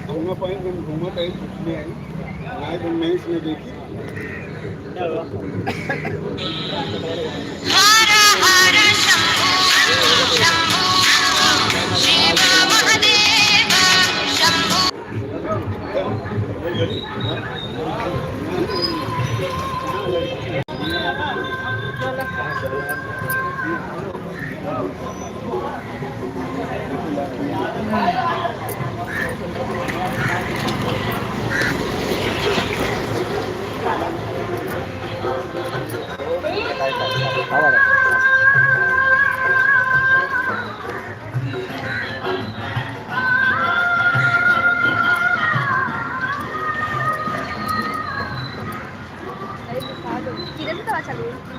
घूमा पाई घूमा कहीं कुछ नहीं आई नहीं तुम नहीं इसमें देखी हर हर शंभो शंभो शिव महादेव शंभो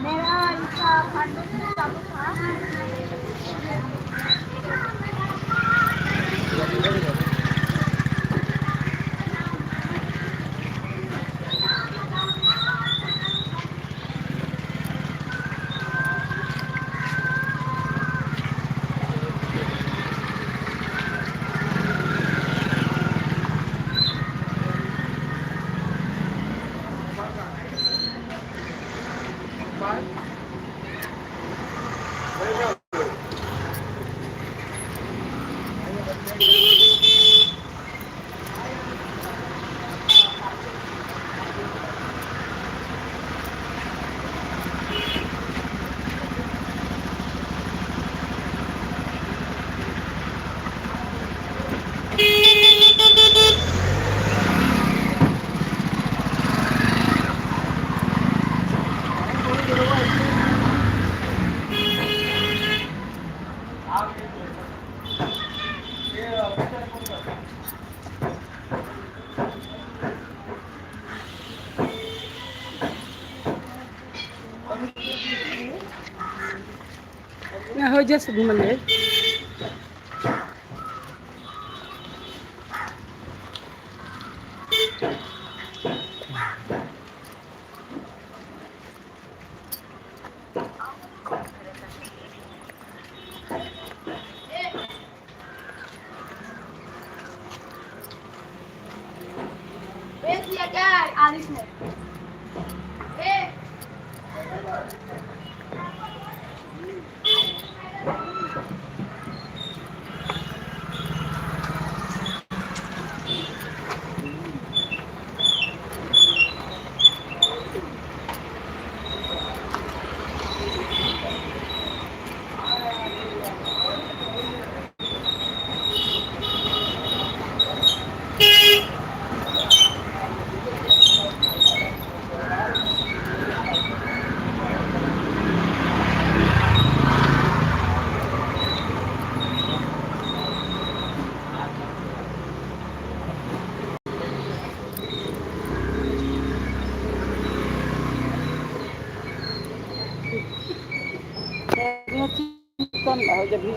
मेरा इसका चालू था हो जैसे घूमले क्या आलिस में जब भी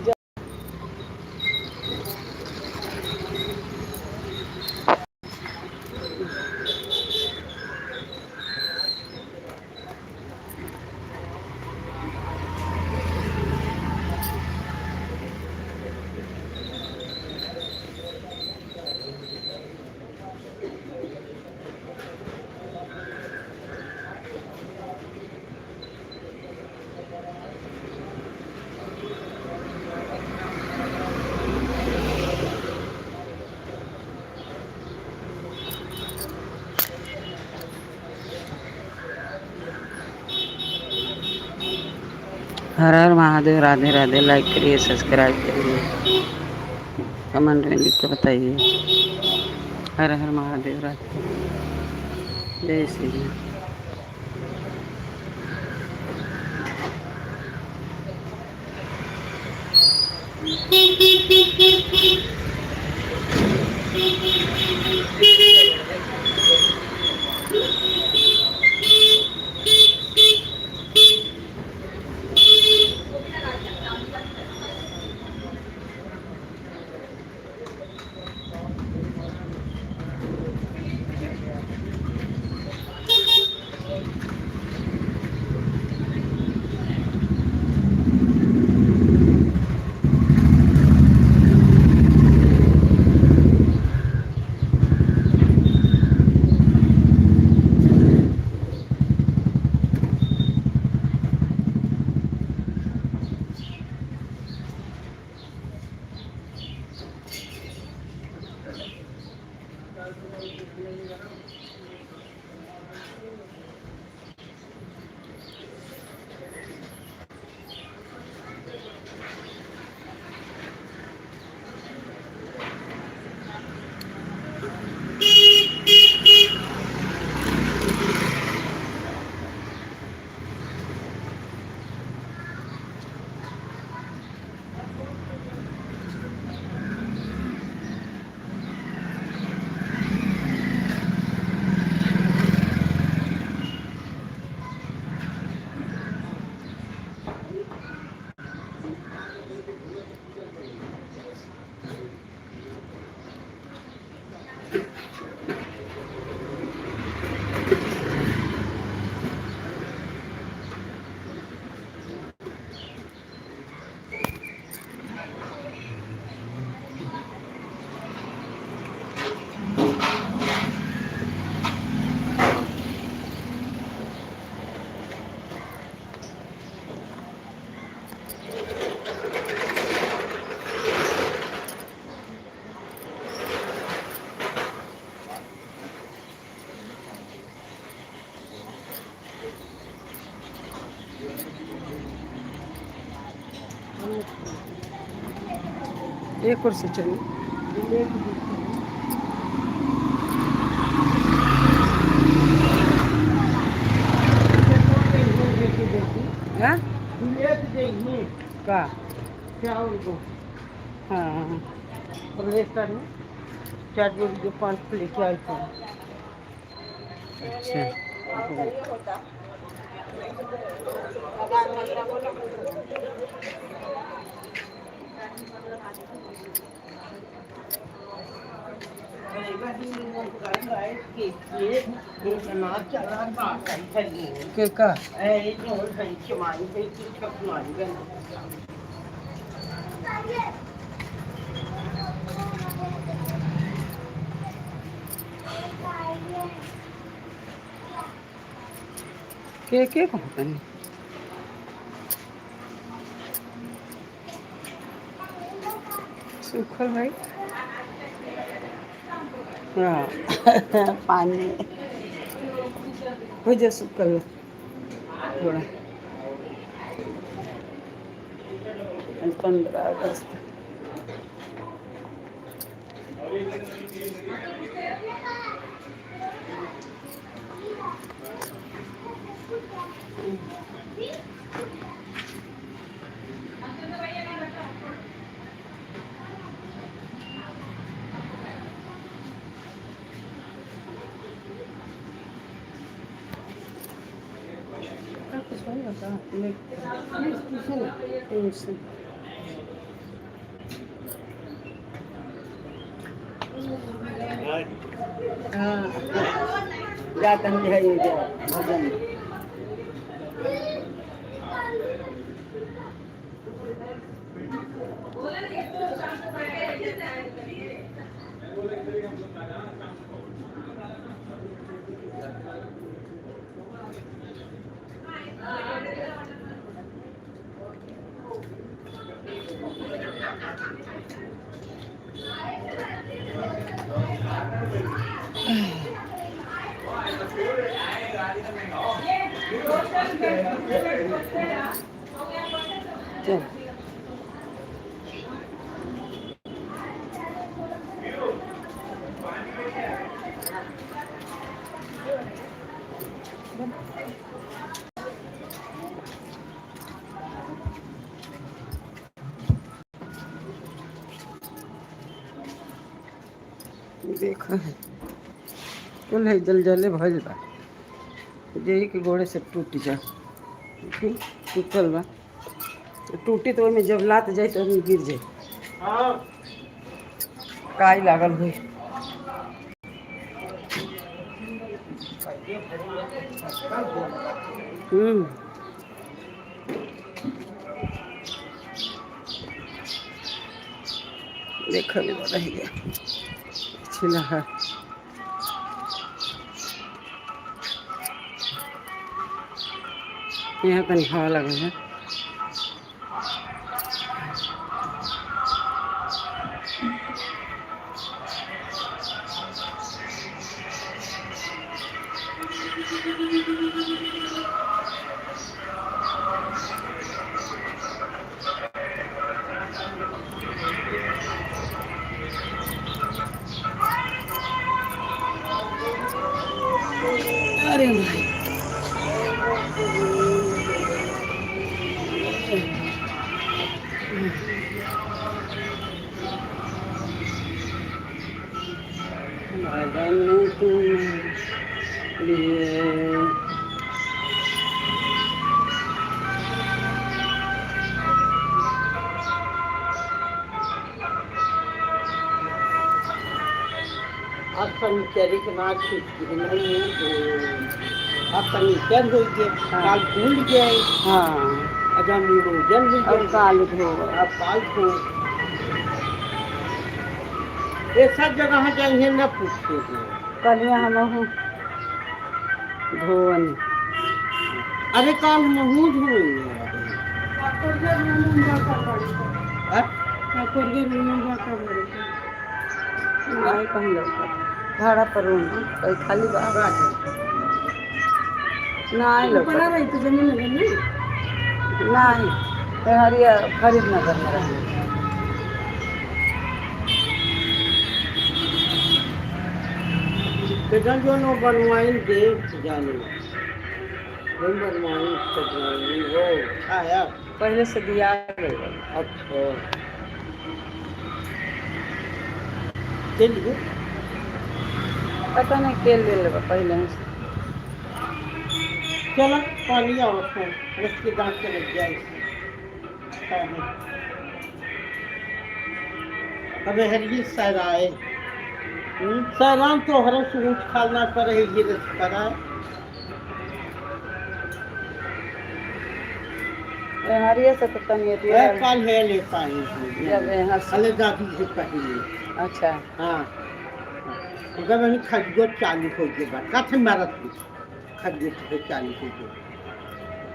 हर हर महादेव। राधे राधे। लाइक करिए, सब्सक्राइब करिए, कमेंट में लिख के बताइए। हर हर महादेव। राधे। जय श्री राम। एक और से चलो। हाँ का क्या उनको हाँ अब लेकर में 4 जोड़ी के 5 प्लेट आई थे। अच्छा के का के कहता नहीं सूखल भाई हाँ पानी हो जा सूखल थोड़ा 15 अगस्त कुछ नहीं होता हाँ जाता नहीं है ये भजन चल देखो कुल है जल जले भइल बा जेही के गोड़े से टूट जा टूटल बा टूटी तो ओहिमे जब लात जाए तो ओहिमे गिर जाए काई लागल हुई देखो भी तो रह गया छिला है यहाँ तनी हवा लगल है अरे भाई भजन तुम लिए अब फर्नीचर के बाद अब फर्नीचर हो गए काल भूल गए हाँ अजम जल भी अब काल धो अब काल को ये सब जगह जाइए न पूछते कल हम धोवन अरे काल महूद हुए नहीं कहीं लौका भाड़ा पर रूम कहीं खाली बाहर नहीं लौका रही तो जमीन लगे नहीं नहीं हरिया खरीद नगर में रहे बेटा जो नो बनवाई देव जाने नहीं बनवाई सजवाई वो आया पहले से दिया गया। अच्छा चलिए पता नहीं के ले लेबा पहले से। चलो पानी आओ उसके दांत के लग जाए अबे हरिये सराय सराम तो हर सूट खाना पर है ये रस करा हरिये से तो तनी दिया कल है ले पानी जब यहाँ से। अले दादी से पहले अच्छा हाँ अगर मैंने खजगो चालू हो गए बात कथे मारत खजगो से चालू हो गए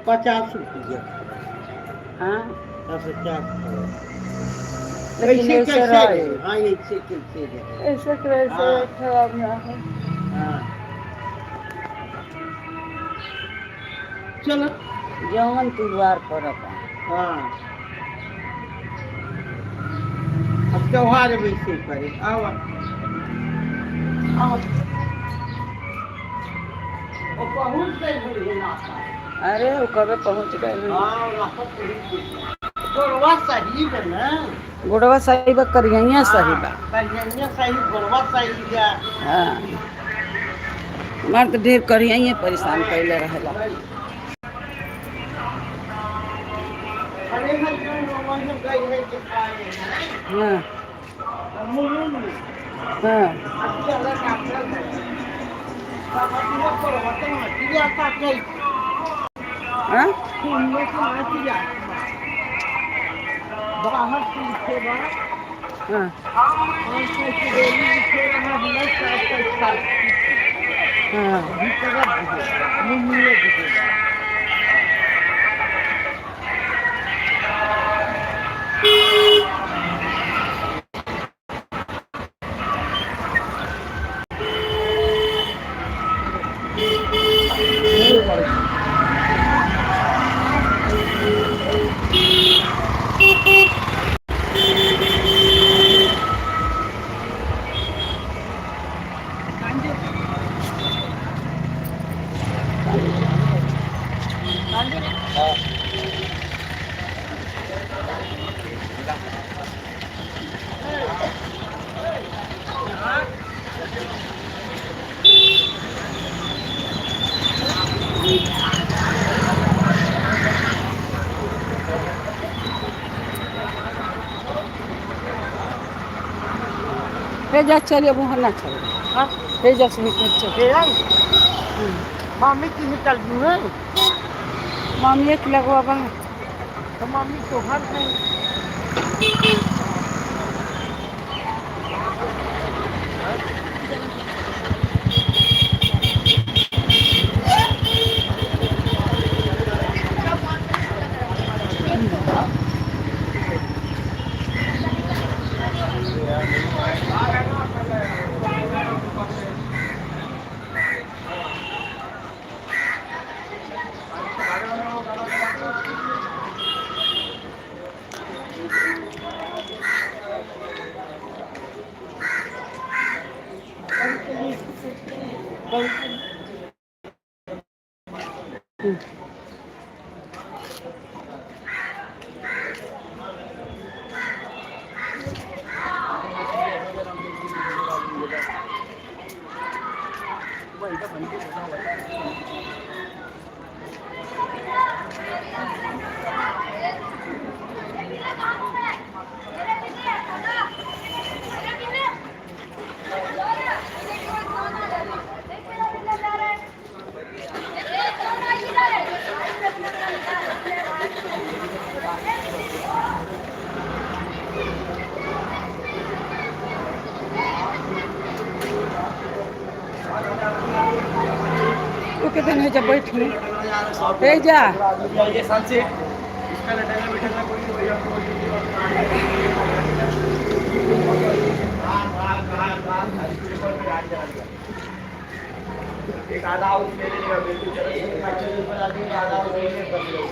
50 रुपये हाँ 50 लेकिन कैसे ऐसे कैसे रहे। है हाँ ऐसे कैसे है ऐसे कैसे हाँ। खराब ना हो। हाँ चलो जौन त्योहार करत हाँ अब त्योहार वैसे करे आओ आओ वो पहुँच गए बोलिए नाश्ता अरे वो कबे पहुँच गए। हाँ नाश्ता पहुँच गए गोरवा सही है ना गुड़वा सही बा करिया सही बा। करिया सही गोरवा सही है हाँ हमार तो ढेर करिया परेशान कैले रहेला। अरे हर वहाँ गए हैं कि खाए हैं हाँ मुलुन हाँ अच्छा लगा बाबा जी को होते हैं कि आता है हाँ सुनने को आती है बाहर से बाहर हाँ और से डेली लिखे रहा है साथ हाँ भीतर मुन्नी दिखेगा जा चलिए वहाँ ना चलो। हाँ हे जा से निकल चल। मामी की निकल गई है मामी एक लगवा बा तो मामी तो हर है तो कितने है जब बैठ में हे जा एक आधा हाउस ले लेगा बिल्कुल चलो एक बच्चे के ऊपर आदमी आधा हाउस ले लेगा तो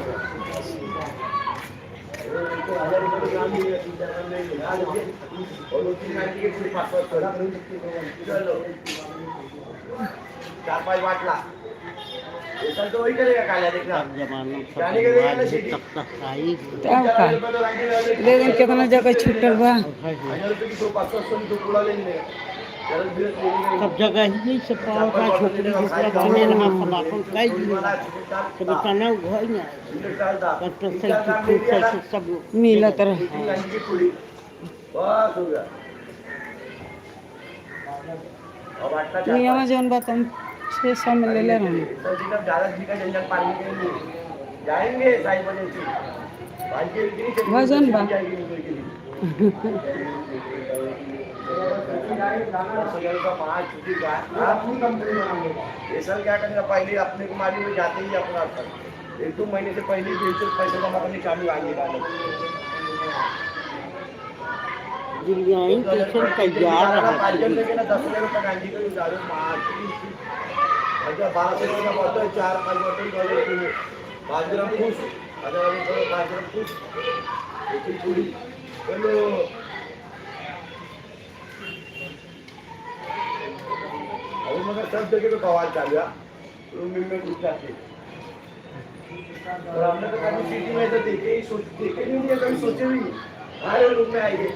1000 रुपए का काम है 3 4 ले लेगा और 3 महीने के पूरे पासवर्ड चलो 4-5 बाटला बेसन तो वही करेगा काला देखना सब जमाना सब जाने के लिए ना समाज सीधी तब तक आई तब का लेकिन कितना जगह छूटल बा। 1000 रुपये की 500 की तो पूरा ले लेंगे जरूर भी लेंगे सब जगह ही से पौधा झोपड़ी झोपड़ा बने ना समापन कई दिए सब तने घर में कट से सब मिलत रहे। बस हो गया अब आटला नियम जौन बा तुम 600 में ले ले रहे सर जी का ज्यादा जी का जंगल पानी के लिए जाएंगे 5 बजे से भाई के लिए वजन बा। सर क्या करेंगे पहले अपने कुमारी में जाते ही अपना 1-2 महीने से पहले पैसे जमा करने चालू आएंगे जिलियाई टेंशन तैयार रहा 10,000 रुपये गांधी को 1200 रुपये का बोतल 4-5 बोतल 5 ग्राम खुश 5 ग्राम खुश पूरी चलो अभी मगर सब जगह पे बवाल चालू है रूम में घुस जाते और हमने तो कभी सिटी में तो देखे नहीं है कभी सोचे भी हमारे रूम में आएंगे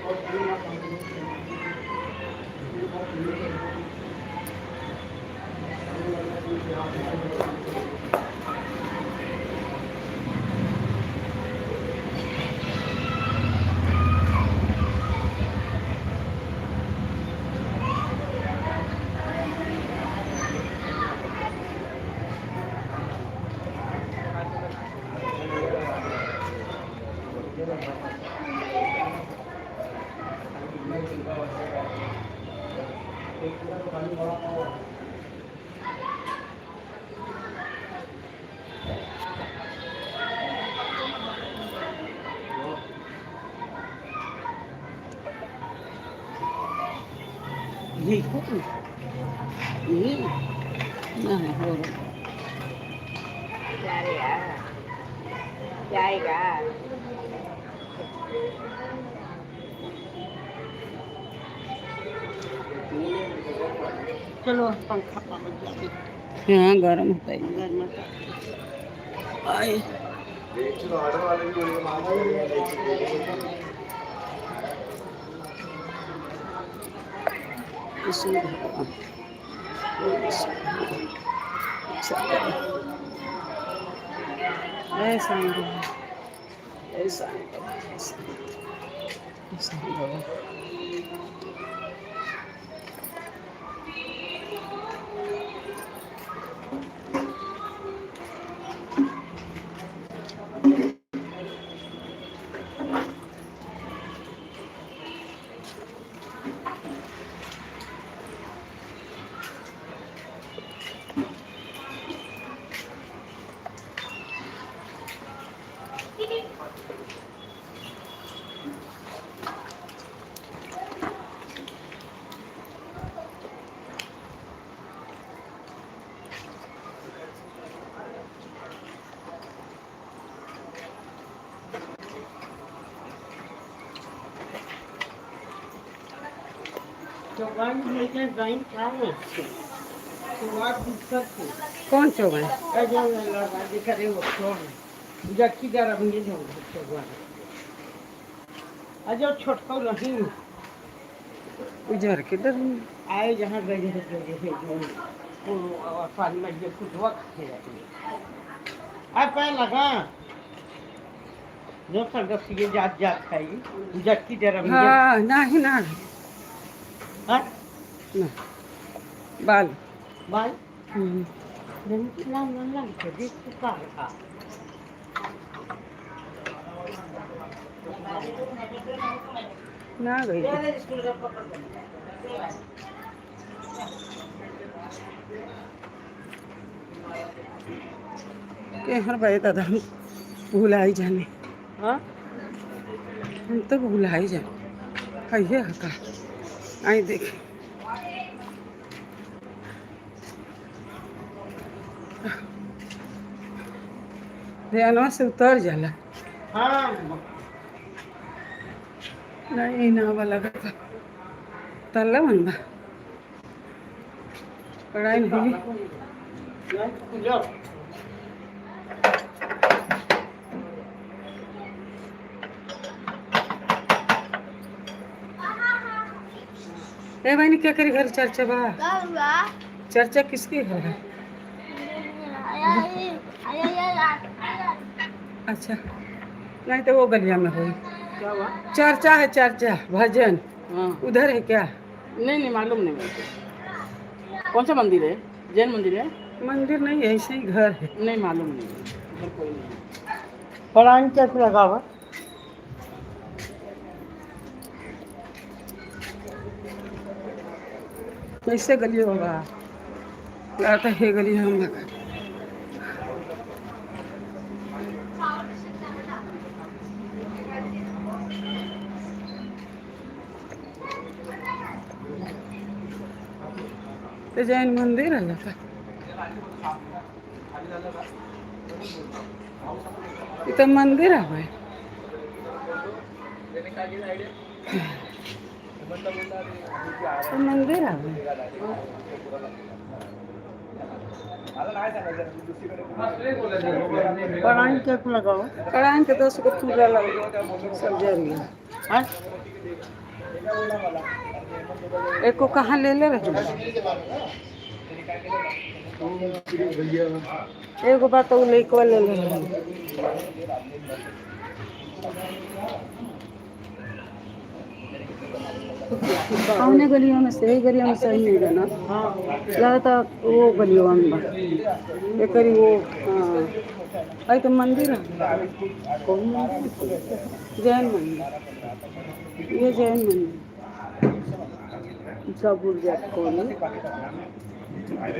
ये ना हो जाएगा चलो पंखा पानी यहाँ गर्म होता है। घर में आए ऑर्डर वाले भी बोलेंगे मांगा इसमें ऐसा ऐसा तो वन लेकर ड्राइंग क्या है तो बात दिक्कत है कौन चौबन अजय लगा दिखा रहे वो कौन जक्की गरम नहीं होगा तो बात अजय छोटका नहीं उजर के डर आए जहाँ गए है जो पानी में जो कुछ वक्त है आ पे लगा जो संगत ये जात खाई जक्की गरम हाँ नहीं ना हाँ ना बाल बाल नहीं लगता देख चुका है ना गई के हर भाई दादा हम भूला ही जाने हाँ हम तो भूला ही जाने है हका आई देख ध्यानवा से उतर जाला हाँ नहीं ना वाला का तल्ला मन बा कढ़ाई नहीं जाओ। ए बहनी क्या करी घर चर्चा बा क्या हुआ? चर्चा किसके घर है अच्छा नहीं तो वो गलिया में हुई क्या हुआ? चर्चा है चर्चा भजन हाँ उधर है क्या नहीं मालूम नहीं मेरे को। कौन सा मंदिर है? जैन मंदिर है? मंदिर नहीं है ऐसे ही घर है नहीं मालूम नहीं, इधर कोई नहीं है। पढ़ाई कैसे लगा हुआ? कैसे गली होगा लगता है गली हम लगा तो जैन मंदिर है लगा ये तो मंदिर है भाई तो मंदिर है भाई पढ़ाई कैसे लगा हुआ? कढ़ाई के 10 को पूरा लगा सब जरिए हाँ? एक को कहाँ ले रहे एगो बात वो लेके ले रहे कौने गलियों में से गलियों में सही नहीं है ना लगता वो गलियों में एक करी वो हाँ भाई तो मंदिर है जैन मंदिर ये जैन मंदिर कबूल जात कौन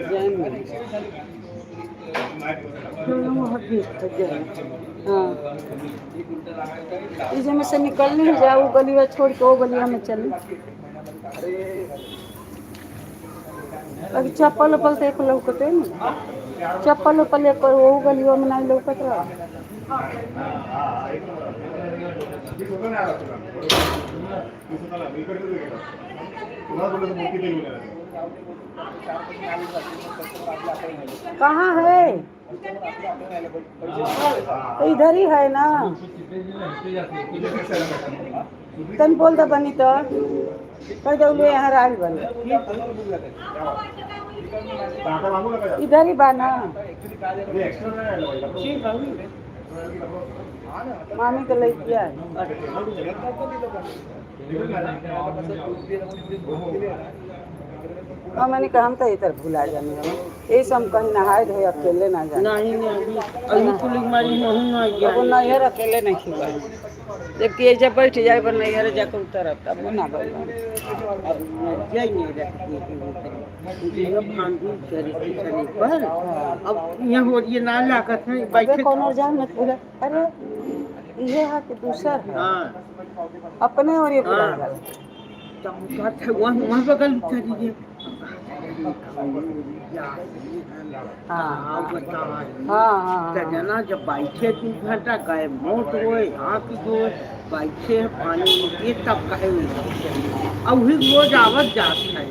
जैन मंदिर हाँ इस में से निकलने ही जाओ गलिया छोड़ के वो गलिया में चले अभी चप्पल उप्पल तो एक लौकते ना चप्पल उप्पल एक वो गलियों में नहीं लौकत रहा कहाँ है तो इधर ही है ना तन बोल दो बनी तो कह दो ले यहाँ राज बने इधर ही बाना मामी को ले किया हाँ मैंने कहा हम तो इधर भुला जाने यही सब कहीं नहाए धोए अकेले ना जाए नहीं अभी पुलिस मारी नहीं वो नैहर अकेले नहीं खिला जबकि ये जब बैठ जाए पर नैहर जाकर उतर तब वो ना बोल पर अब यहाँ हो ये ना लागत है बैठे कौन और जान मत भूला अरे ये है कि दूसरा है हाँ अपने और ये भुला हाँ। गया वहाँ बगल चलिए हाँ बताओ हाँ जना जब बैठे 2 घंटा गए मोट हुए हाथ धोए बैठे पानी ये तब कहे अब ही रोज आवत जात है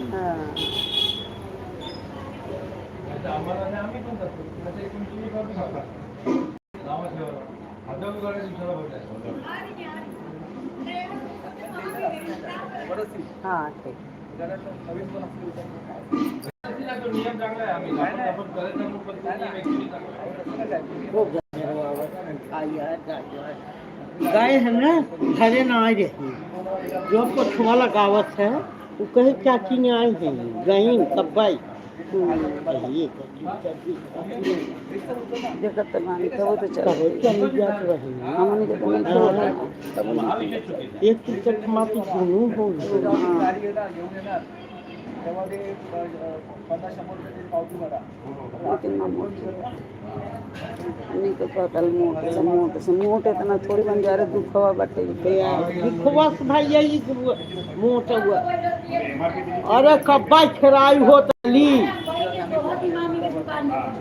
हाँ हाँ ठीक गाय है ना घरे ना आई रही जो पछुआ लगावत है वो कहे चाची ने आई है गई कब्बाई देखत मानी तो वो तो चल चली जात रही हमने के तो नहीं एक टिकट मात्र दोनों हो नहीं तो कहतल मोट इतना थोड़ी बन जा रहे दुख हवा बटे दिखवा भाई यही मोट हुआ अरे कब्बा खराई हो तली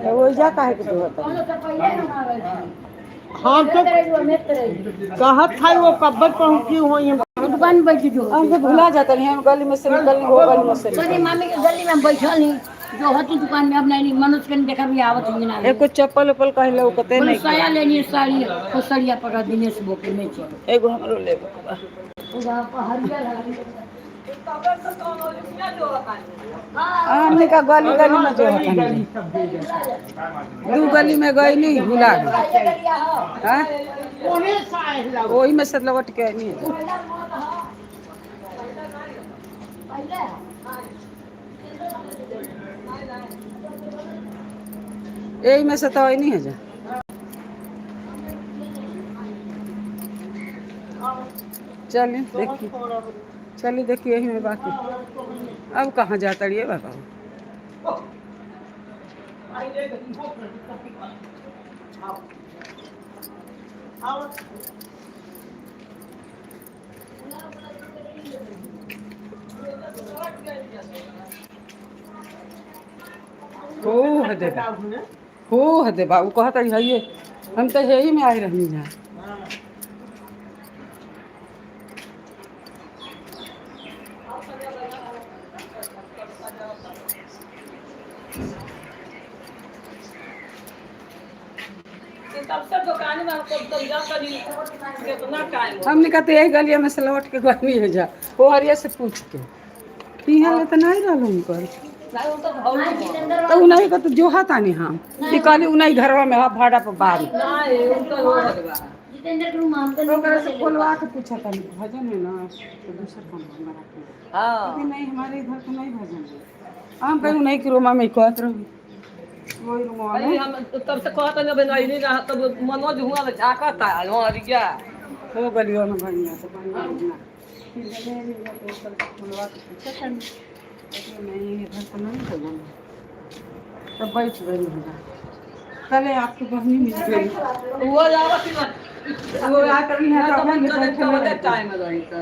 वो जा काहे के होता हाँ तो कहत था वो कब्बा पहुंची हुई है दुकान बैठी जो हमसे भुला जाता नहीं हम गली में से निकलने वो गली में से मामी के गली में बैठल ही जो हती दुकान में अब नहीं मनुष्य के देखा भी आवत ही ना एको चप्पल उप्पल कहीं लौकते बोले नहीं साया लेनी है साड़ी वो साड़िया पकड़ दिनेश बोके में चलो एगो हमरो ले बा उधर पर हरिया हमने का गली गली में जो है दू गली में गई नहीं भुला गई हाँ कोने साए लग वही में से लौट के नहीं यही में से तो वही नहीं है जा चलिए देखिए चलिए देखिए यही में बाकी अब कहाँ जाता रही है बताओ हो हदे बाबू कहता है ये हम तो यही में आई रहनी है हमने कहा तो यही गलिया में से लौट के गली है जा वो हरिया से पूछ के यहाँ तो नहीं रहा उनकर तो उन्हीं का तो जो हाथा नहीं हम निकाले उन्हीं घरवा में हा भाड़ा पर बारी जितेंद्र के माम का तो करे से खोलवा के पूछा था भजन है ना तो दूसरा काम हमारा लेकिन नहीं हमारे इधर तो नहीं भजन है हम कहीं नहीं कि रोमा में कहत रही वही रोमा में हम तब से कहता ना बनाई नहीं रहा तब मनोज हुआ तो झाकता है वहाँ क्या वो गलियों में बढ़िया से बढ़िया फिर जगह नहीं जाते ऊपर खुलवा के पूछा था नहीं इधर तो नहीं भजन तब बैठ गई होगा पहले आपकी बहनी मिल गई वो जावा कि वो आकर यहाँ तो रहने मन के कर बैठे तो टाइम रही था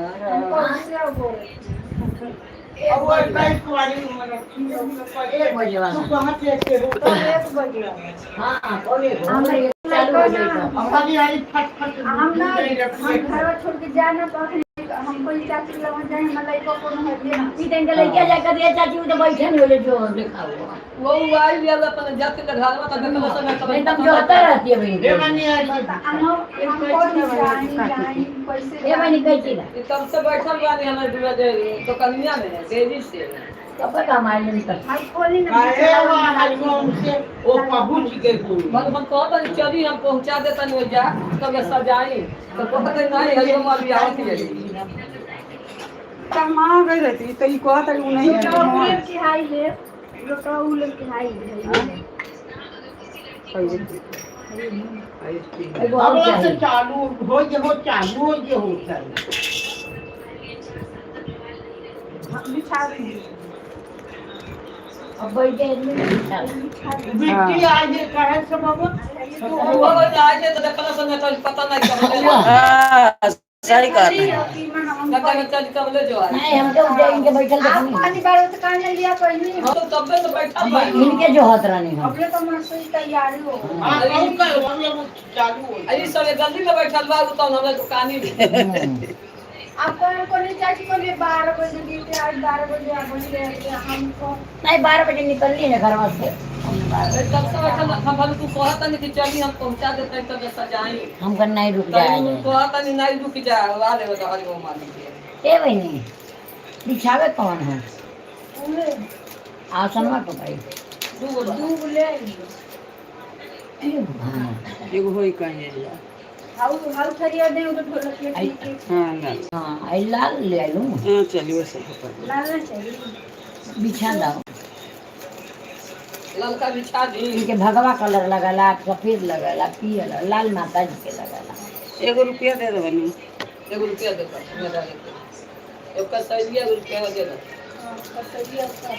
अब वो बैठ वाली तू कहाँ से हो हां बोले हमारे चालू हो जाएगा हमारी आई फट फट हम ना हम घर छोड़ के जाना तो हमको ही चाची लगा जाए मलाई को कोनो है देना जितेंद्र लड़किया जाकर दिया चाची उधर बैठे नहीं होले जो लिखा हुआ वो आई भी अपन जाते के घर में तो देखला समय एकदम जो होता रहती है भाई ये मानी आई हमको जानी पैसे ये मैंने कही थी ना तब से बैठल बानी हमें दूर दे तो कन्या में तेजी से कब का हमारे लिए कर हम खोली ना काहे हुआ हरिओम से वो पहुंच गए पूरी मन कहता नहीं चली हम पहुंचा देता नहीं जा तब सजाई तो कहते नहीं है हम अभी आवत है कहाँ गई रहती तो ये कहता है नहीं लोटो की हाई ले लोटो उले की हाई एगो अब और से चाहिए चालू हो ये होता है बिछा दी अब बैठे बिट्टी आज कहे से बाबा वो आज तो देखला समय तो पता नहीं कब हाँ सही कहा लगा के चल कब ले जो नहीं हम तो उधर इनके बैठल देखनी पानी बारो तो कान लिया कोई नहीं हम तो तब से बैठा भाई इनके जो हाथ रहने हम अबले तो मरसोई तैयारी हो हां कौन का हम चालू हो अरे सब जल्दी में बैठल बा तो हमरा दुकानी आपको हमको नहीं चाची को ले 12 बजे ड्यूटी आज 12 बजे आ गई हमको नहीं 12 बजे निकलनी है घर से तब से बैठल हम भले तू कहता नहीं कि चली हम पहुंचा देते तब सजाई हम कर नहीं रुक तू जाएंगे कहता नहीं रुक जा आ ले तो हरि ओम मालिक ए बहनी बिछावे कौन है आसनवा तो भाई दूब ले हाँ एगो होई कहीं हाउ हाउ थरिया दे उधर ढोलक के ठीक है हाँ लाल हाँ आई लाल ले आई लूँ हाँ चलिए वैसे होता लाल चाहिए बिछा दाओ ललका बिछा दी इनके भगवा कलर लगला सफेद लगला पियर लाल माता जी के लगला एगो रुपया दे दो बनी 1 रुपया देता मेरा लेके एक का सही 1 रुपया दे दे कसरिया का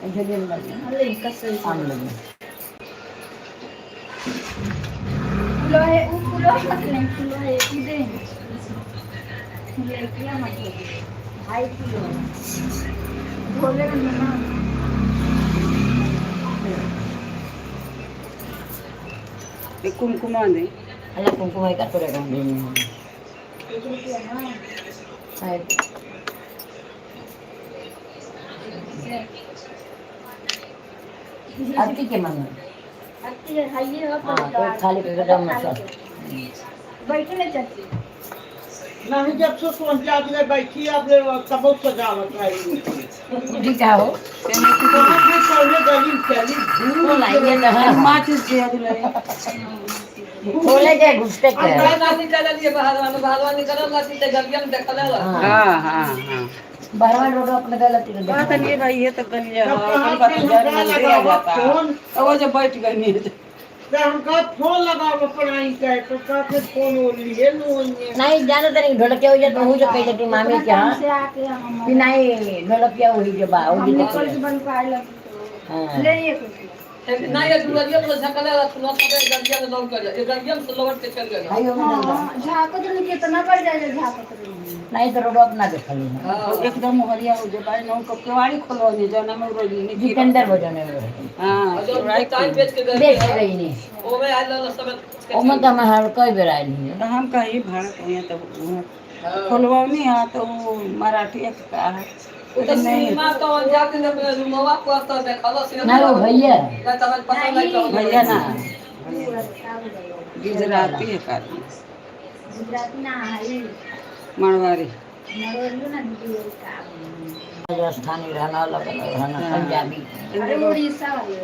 इधर ये लगे अरे कसरी आम लगे फूलो है वो फूलो मत नहीं फूलो है इधर ले किया मतलब 2.5 किलो बोले ना एक कुमकुमा दे अल्लाह कुमकुम है का तोरे गांव में 1 रुपया ना है आरती के मन में आती है हाइए हो हाँ तो खाली कदम में सब बैठे नहीं चाची नहीं जब से पहुंचा दिए बैठी आप ले कबो सजावट है जी क्या हो कहाँ से पहले गली चली वो लाइए तो हाँ माचिस दिया दिले खोले के घुसते के नानी चला लिए बाहरवा निकल लाती ते गलिया में देखला ला हाँ हाँ हाँ बहरवा रोड अपने गलत ही बात नहीं भाई ये तो गलिया तब हाँ कहाँ कल बात से हजार उठा में दिया लगा जाता है फोन अब वो जब बैठ गई नहीं तो हमका फोन लगा पढ़ाई का तो काफी फोन वो लिए लोगे नहीं जानो तो नहीं ढोलकिया हुई तो हूँ जो कही जाती मामी क्या से आके हम कि नहीं ढोलकिया हुई जो बा हुई हमने तो कल बन पाए लगी हाँ ले ये कुछ ना ये दुनिया में झकला ला सुनो सबे गलिया में लौट कर ये गलिया में से लौट के चल गया भाई हो गया झाकत नहीं कितना बढ़ जाए झाकत नहीं तो रोड अपना देखा ली एकदम हरिया हो जो भाई नौ को केवाड़ी खोलो नहीं जाना में रोजी नहीं जितेंद्र भजन है हाँ जो टाइम बेच के गए बेच गई नहीं ओ में आइल ला सब ओमे तो मैं हर कोई बेर आई नहीं तो हम कहीं भाड़ा कहीं तो खोलवानी है तो वो मराठी एक का है तो सिनेमा तो जाते ने रूमवा को तो देखला सिनेमा ना वो भैया ना तमन पसंद नहीं तो भैया ना गुजराती है का गुजराती ना है मरवारी नरोलियो ना दीदी का राजस्थानी रहना रहना पंजाबी अरे उड़ीसा वाले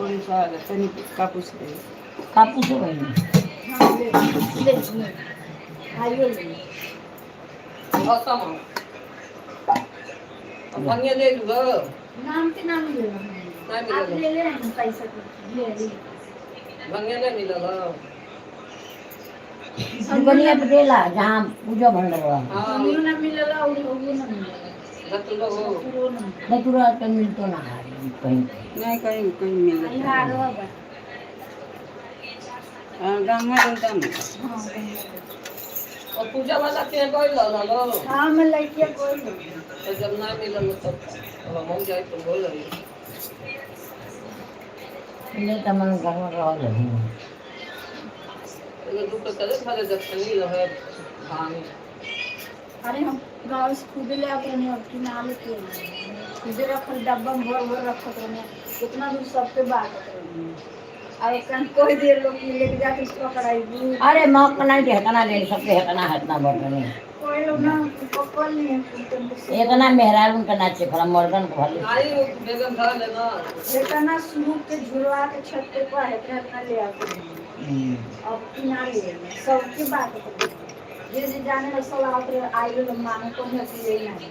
ओडिशा तनी कापूस दे कापूस हो गई हां ले आइयो ले भाषा में भंगे ले दो नाम के नाम ले लो आप ले ले पैसा ले ले भंगे ले मिलला दुनिया पे देला जहाँ पूजा भंडार हुआ हां हमको ना मिलला और वो ना मिलला तो लोग पूरो ना नहीं पूरा तो मिलतो ना है कहीं नहीं कहीं कहीं मिल आई हारो बा गाँव में रहता नहीं हां और पूजा वाला के कोई ला लो हां मैं लइके कोई तो जब ना मिलल तब अब हम जाए तो बोल रही ये तो मन घर में रह ले ये दुख करे भले जब नहीं रहे भांग अरे हम गाँव से खुद ले आते हैं और किनारे के खुद रखल डब्बा में भर भर रखत रहे कितना दूर सबके बांटत रहे और कहीं कोई देर लोग लेके जाके पकड़ाई अरे मौक नहीं के हतना ले सकते हतना हतना बढ़ रहे कोई लोग ना पकड़ लिए इतना मेहरान उनका नाचे खड़ा मर्दन को भले आई बेगम घर लेना इतना सूख के झुलवा के छत पे पर इतना ले आते हैं अब किनारे ले सबके बांटत रहे जे जाने में सब आते आई लोग मानो को नहीं ले नहीं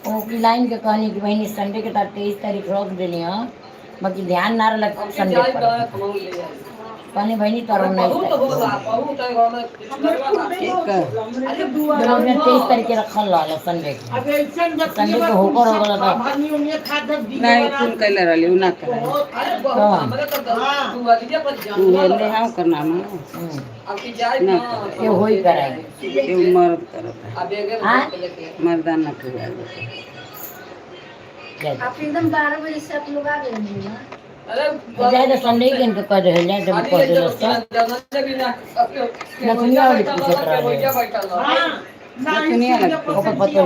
वो की लाइन के कहनी कि बहनी संडे के तार 23 तारीख रख देनी है बाकी ध्यान ना रख संडे जाए पर गए हम ले आए कहनी बहनी तो बहुत होला बहुत है घर में अरे दुआ दोनों ने 23 तारीख के रखल रहा संडे के अब ऐसा संडे को होकर हो गया था पानी उन्हें खाद दी नहीं तुम कैले रही उना कर अरे बहुत हमरे तो दुआ दिया पर जान ले हम करना ना अब की जाए ना ये हो ही कराएगी ये मर्द करता है अब बेगम हाँ? लेके मर्दाना पूरा आप एकदम 12 बजे से आप लोग आ गए हैं ना अरे जाए तो संडे के इनको कर रहे हैं जब कर दे रस्ते नथुनिया वाली पूछत रहा है नथुनिया लगता ओकर पतो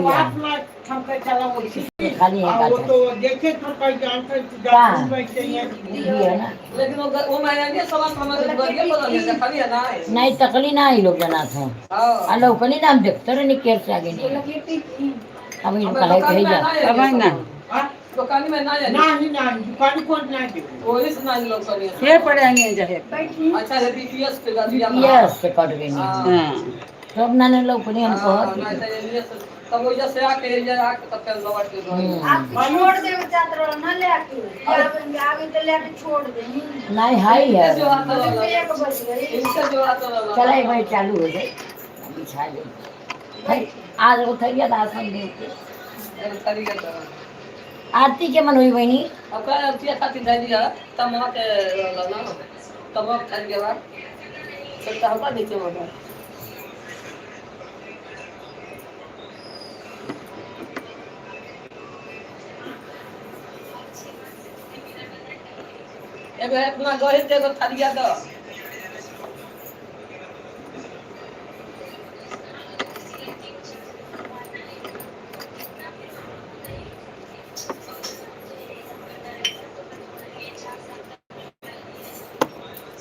नहीं खाली है वो का तो देखे तो कई जानते कहाँ? बैठे हैं ये है ना लेकिन वो मैं ये सवाल समझ गया पता नहीं खाली है ना नहीं तकली ना ही लोग जना था हां आलो कनी नाम देखते रहे नहीं केर से आगे नहीं अब इनका है कहीं जा अब आई ना दुकान में ना है नहीं नहीं दुकान कौन नहीं दे पुलिस ना लोग करे ये पड़ेंगे जाए अच्छा है बीपीएस पे कर दिया यस से कट गई हां हाँ सब नाने लोग कनी हमको नहीं तो ये तब वो जैसे आके ये आके तब कर लौट के आप छोड़ दे चाहते रहो ना ले आके आगे तो ले आके छोड़ दे नहीं हाई है जो आता एक है बज गई इनसे जो आता है चला एक बार चालू हो जाए बिछा दे भाई आज उठैया दासन दे के तरीका आरती के मन हुई बहनी अब का अतिया खातिर दे दिया तब वहां के ना तब खाली के बाद सकता होगा नीचे होगा एगो अपना गहे देगो थालिया दो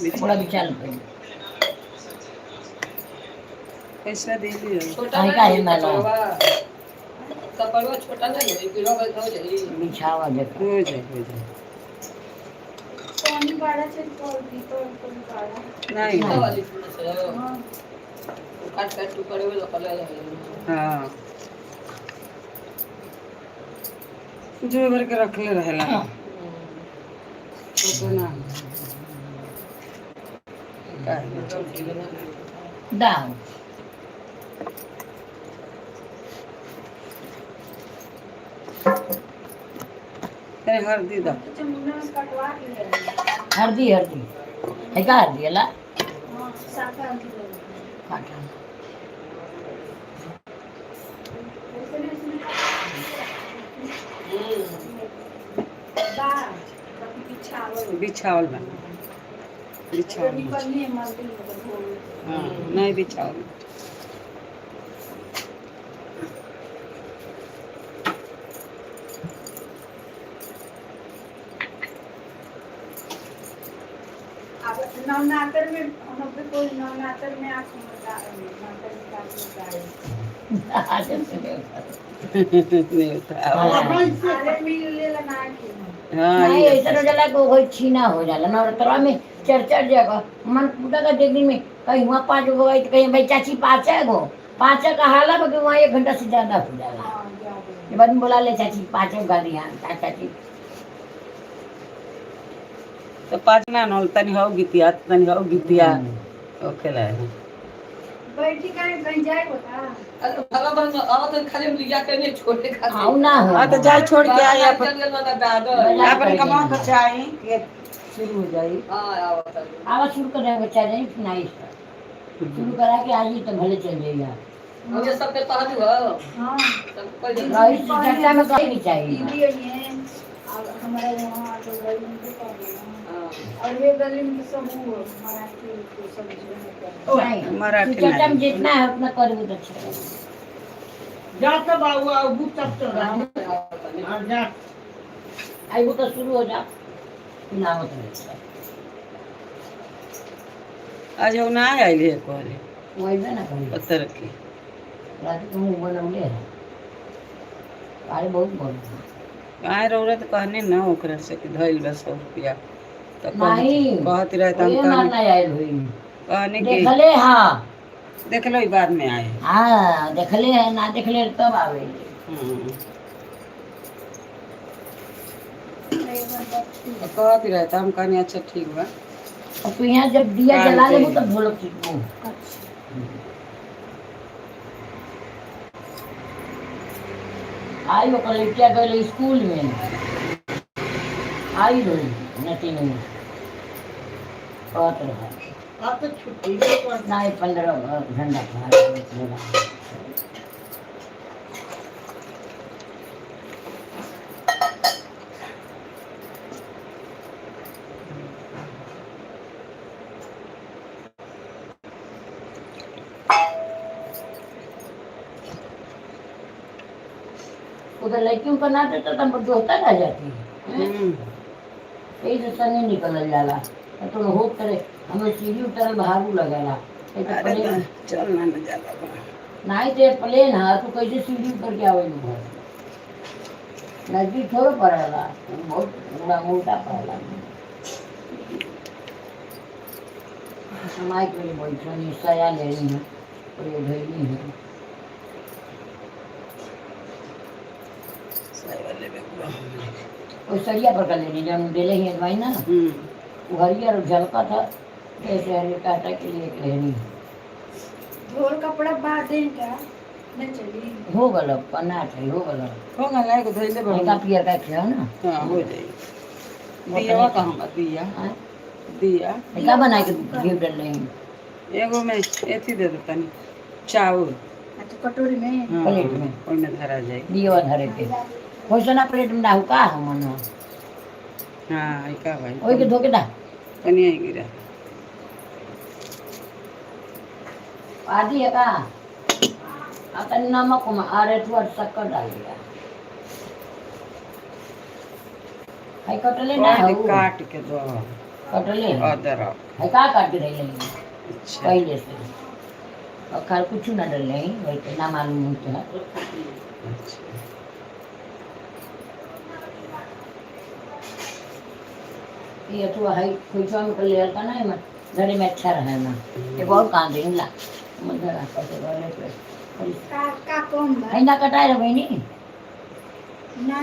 बड़ा विचार पे पैसा दे दियो छोटा आई का है ना कपड़वा छोटा नहीं है किलो में हो जाई बिछावा देखो हो जाए पानी बड़ा चल पड़ी तो बड़ा नहीं तो वाली से हां काट काट टुकड़े में लगा हाँ जो भर के रखले रहेला तो ना दाम अरे हल्दी दो तो मुन्ना में कटवा के ले हल्दी है का हल्दी है ला हां साका के काटा बिछावल बा बिछावल हाँ नहीं बिछावल नवनातर में हम पे कोई नवनातर में आप नवनातर नहीं होता अरे मिल ले लगा के हाँ नहीं ऐसा हो जाला को कोई छीना हो जाला नवरात्रा में चर्चा जगह मन पूजा का देख दिन में कहीं वहाँ 5 गो गई तो कहीं भाई चाची 5 गो 5 का हाला बल्कि वहाँ 1 घंटा से ज्यादा हो जाला ये बाद में बोला ले चाची 5 गा दिया चाची तो 5 ना नल तनी हो गीतिया ओकेला बैठी कहीं जाए होता अरे भला बन आवत खाली लिया के नहीं छोड़े खाते आओ ना हो हाँ तो जाए छोड़ के आए चल अपन गए ना दादा अपन कमा कर जाए के शुरू हो जाए हां आवत आवाज शुरू कर रहे बच्चा नहीं सुनाई शुरू करा के आज ही तो भले चल जाएगा मुझे सब पे पढ़ा दो हां सब कोई दिन रईस चर्चा में कहीं नहीं चाहिए दीदी है अब हमारे वहां तो गली में भी कर हां और ये गली में सब वो मराठी को सब नहीं मराठी चर्चा में जितना है उतना करोगे तो अच्छा रहेगा जाता बाबू अब तब चल रहा जा आई वो तो शुरू हो जा ना होता है आज हो ना आइल है कोले वही में ना कहीं पत्थर की रात को मुंह बनौले है अरे बहुत बोल आए औरत कहने ना ओकरा से कि धइल बस 100 रुपया तो नहीं कहती रहे ये हम मारना आयल हुई कहने की देखले हाँ देख लो बाद में आए हाँ देखले है ना देखले तब आवे तो कहती रहे हम कहने अच्छा ठीक बा और तू यहाँ जब दिया जला लेबो तब ढोलक सीखो आई ओकर लड़किया गए स्कूल में आई रही नटी में कहत रहा अब तो छुट्टी ना 15 घंटा का उधर लड़कियों का ना देता तो हम दोस्ता रह जाती यही तो संगे निकल जाला तो हो करे हमें सीढ़ी उतरल बहारू लगेला चलना न जाला नहीं तो प्लेन है तो कैसे सीढ़ी उतर के आवे घर नजदीक थोड़ा पड़ेला बहुत बड़ा मोटा पड़ेला समाई के लिए बैठनी सया लेनी है और ये धैनी है और सरिया पर कर लेनी जब डेले ही दवाई ना वो हरियर झलका था ऐसे हरियर काटा के लिए एक लेनी ढोल कपड़ा बांध दें क्या न चली हो गल पन्ना थे हो गल होगा लायक धइले बा का पियर का खेल ना हां हो जाई दिया कहां बा दिया हाँ? दिया का बना के गिव डाल रहे एगो में एथी दे दो तनी चावल अच्छा कटोरी में हाँ, प्लेट में। ओइमे धरा जाई दियो धरे के होसना प्लेट में डाहू का हो मन हां ई का भाई ओई के धोके दा तनी आई गिरा आदि है का अपन नमक में अरे थोड़ा शक्कर डाल दिया है कटले ना काट हो काट के दो कटले अदरक। है का काट रही है अच्छा पहले से और खाल कुछ ना डले हैं वही तो ना मालूम होता है अच्छा। ये तो है कुछ में कर लिया का ना है घरे में अच्छा रहे ना ये बहुत काम दे ला मगर आपको तो वाले पे का कौन बा है ना कटाए रे बहनी ना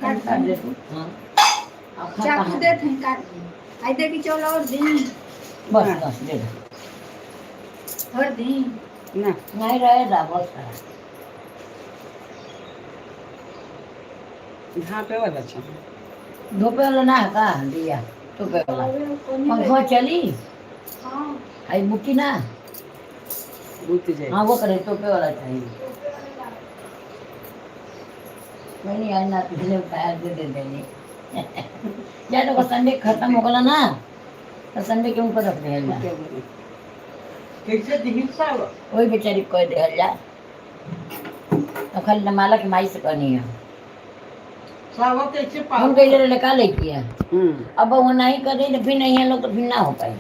काट काट दे तू हां अब खा चाकू कहां दे थे काट आई देखी चल और दी बस बस दे दे और दी ना नहीं रहेगा बस करा यहाँ पे वाला अच्छा धोपे वाला ना है का दिया धोपे वाला पंखा चली हां आई बुकी ना बूत जाए। हाँ वो करे धोपे वाला चाहिए नहीं यार ना पिछले पैर दे देंगे या तो संडे खत्म हो गया ना तो संडे के ऊपर रख दे जा कैसे दिहिसा वही बेचारी कह दे जा तो खाली माला की माई से करनी है सावा कैसे हम कह रहे लगा ले किया हम्म अब वो नहीं करे तो फिर नहीं है लोग तो फिर ना हो पाए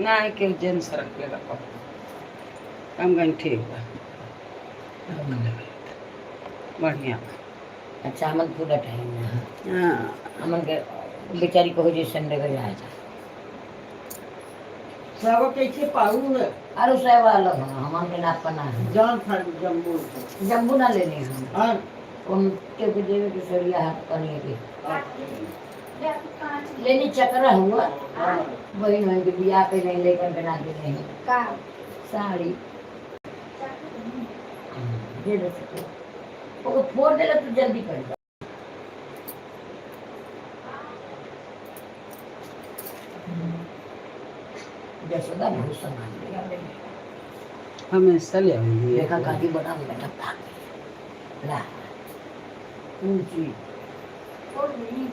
ना है कि जेंट्स रख लेगा काम गई ठीक बा बढ़िया। अच्छा हमन पूरा टाइम ना हाँ हमन के बेचारी को हो जी संडे को जाए जा सावा कैसे पाऊ है अरे उससे वाला हमन के ना पना है जान फाड़ जम्बू जम्बू ना लेने हम और उनके भी देवे की सरिया हाथ करने की लेनी चक्रा हुआ वही नहीं कि बिया पे नहीं लेकर बना के नहीं का साड़ी दे दे सकते वो फोड़ देला तो जल्दी कर दे जैसा बहुत सामान लिया हमेशा ले आएंगे। देखा गाड़ी बना बेटा ला ऊंची छोड़ दी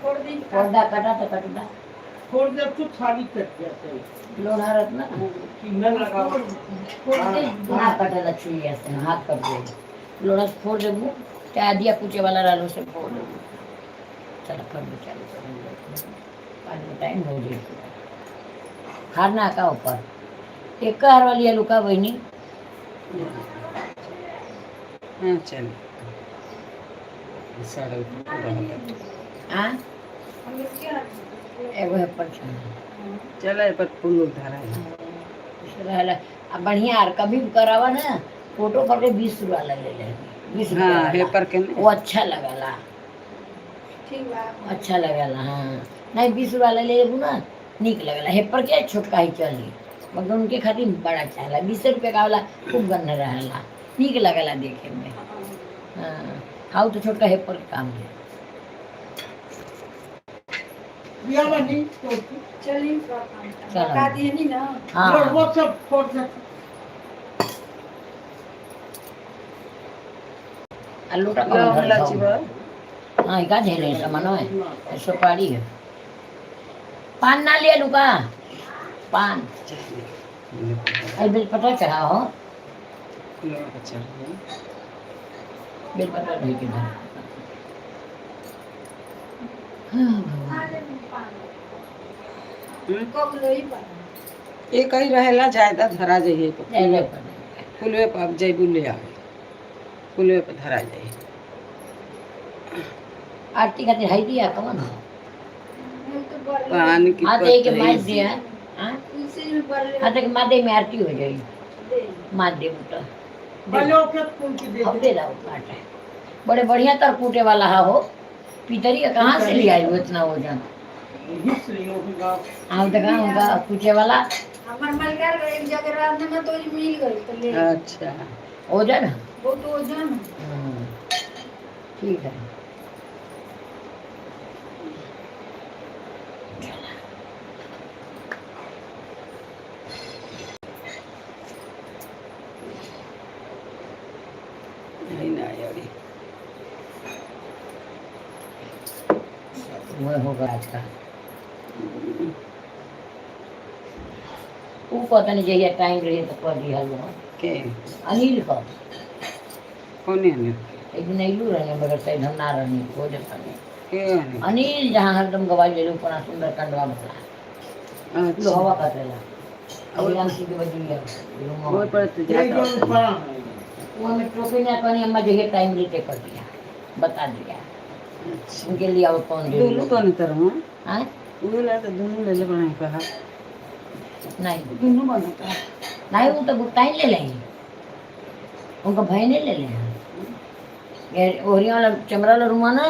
छोड़ दी पर्दा कटा तो कटदा छोड़ दे तो थाली कट जाते हैं लोहा रत्ना किन्ना लगा छोड़ दे हाथ कटेला छुई ऐसे हाथ कट दे लोहा फोड़ देबू चाहे दिया पूछे वाला रहलो से फोड़ देबू चल फट बेचारे पानी का टाइम हो जाए खाना का ऊपर एक हर वाली आलू का बहनी हाँ चल साढ़े हाँ हम इसके रख एगो है पर चले पर फूल उधारा है। रहला अब बढ़िया और कभी भी करावा ना फोटो पर के 20 रुपया ले ले 20 रुपया हाँ वाला। है पर के वो अच्छा लगला ठीक बा अच्छा लगला हाँ नहीं 20 रुपया ले लेबू ना निक लगला हे पर के छोटका ही चली मगर उनके खातिर बड़ा चाहला 20 रुपया का वाला खूब गंदा रहला निक लगला देखे में हाँ हाउ तो छोटका हे पर के काम है बिया वाली तो चलिए चलो। बता दिए नहीं ना और वो हाँ सब फोड़ दे आलू का लो कम लाची बा हाँ का झेले सामानो है सुपारी है पान ना लिया लुका पान अरे बेलपत्र चढ़ाओ बेलपत्र नहीं के धर कब लोई बा एक ही रहेला ज्यादा धरा जाइए तो नहीं पर फुलवे पर अब जैबू ले आवे फुलवे पर धरा जाइए। आरती खातिर हाई दिया कौन हम तो बोल पान की हाथ एक पत्ती मार दिया हाँ इसी में बोल हाथ एक मादे में आरती हो जाएगी दे मार दे बेटा बलो के फूल की दे अब दे रहा काट बड़े बढ़िया तर कूटे वाला है हो पितरी का कहाँ से लिया है इतना वजन हिस्ट्री होगा आप देखा उनका पूछे वाला हमार मलकार एक जगह रात में तो मिल गई तो ले अच्छा वजन वो तो वजन ठीक है नहीं ना यारी वो होगा आज का वो पता नहीं जहिया टाइम रही तो कर दिया लो के अनिल का कौन है ने एक दिन अइलू रहने मगर शायद हम ना रहनी हो जाता नहीं के अनिल जहाँ हरदम गवाई ले लो अपना सुंदर कंडवा बता लो हवा कर देला और आंटी के बजी है वो पर तो जाता वो हमें ट्रॉफी ने अपनी अम्मा जो है टाइम लेते कर दिया बता दिया उनके लिए और कौन दे दोनों तो नहीं तरह हाँ वो ला तो दोनों ले ले बनाए कहा नहीं दोनों बनाता है नहीं वो तो गुप्ताई ले लेंगे उनका भाई नहीं ले लें ये ओरिया वाला चमड़ा वाला रूमा ना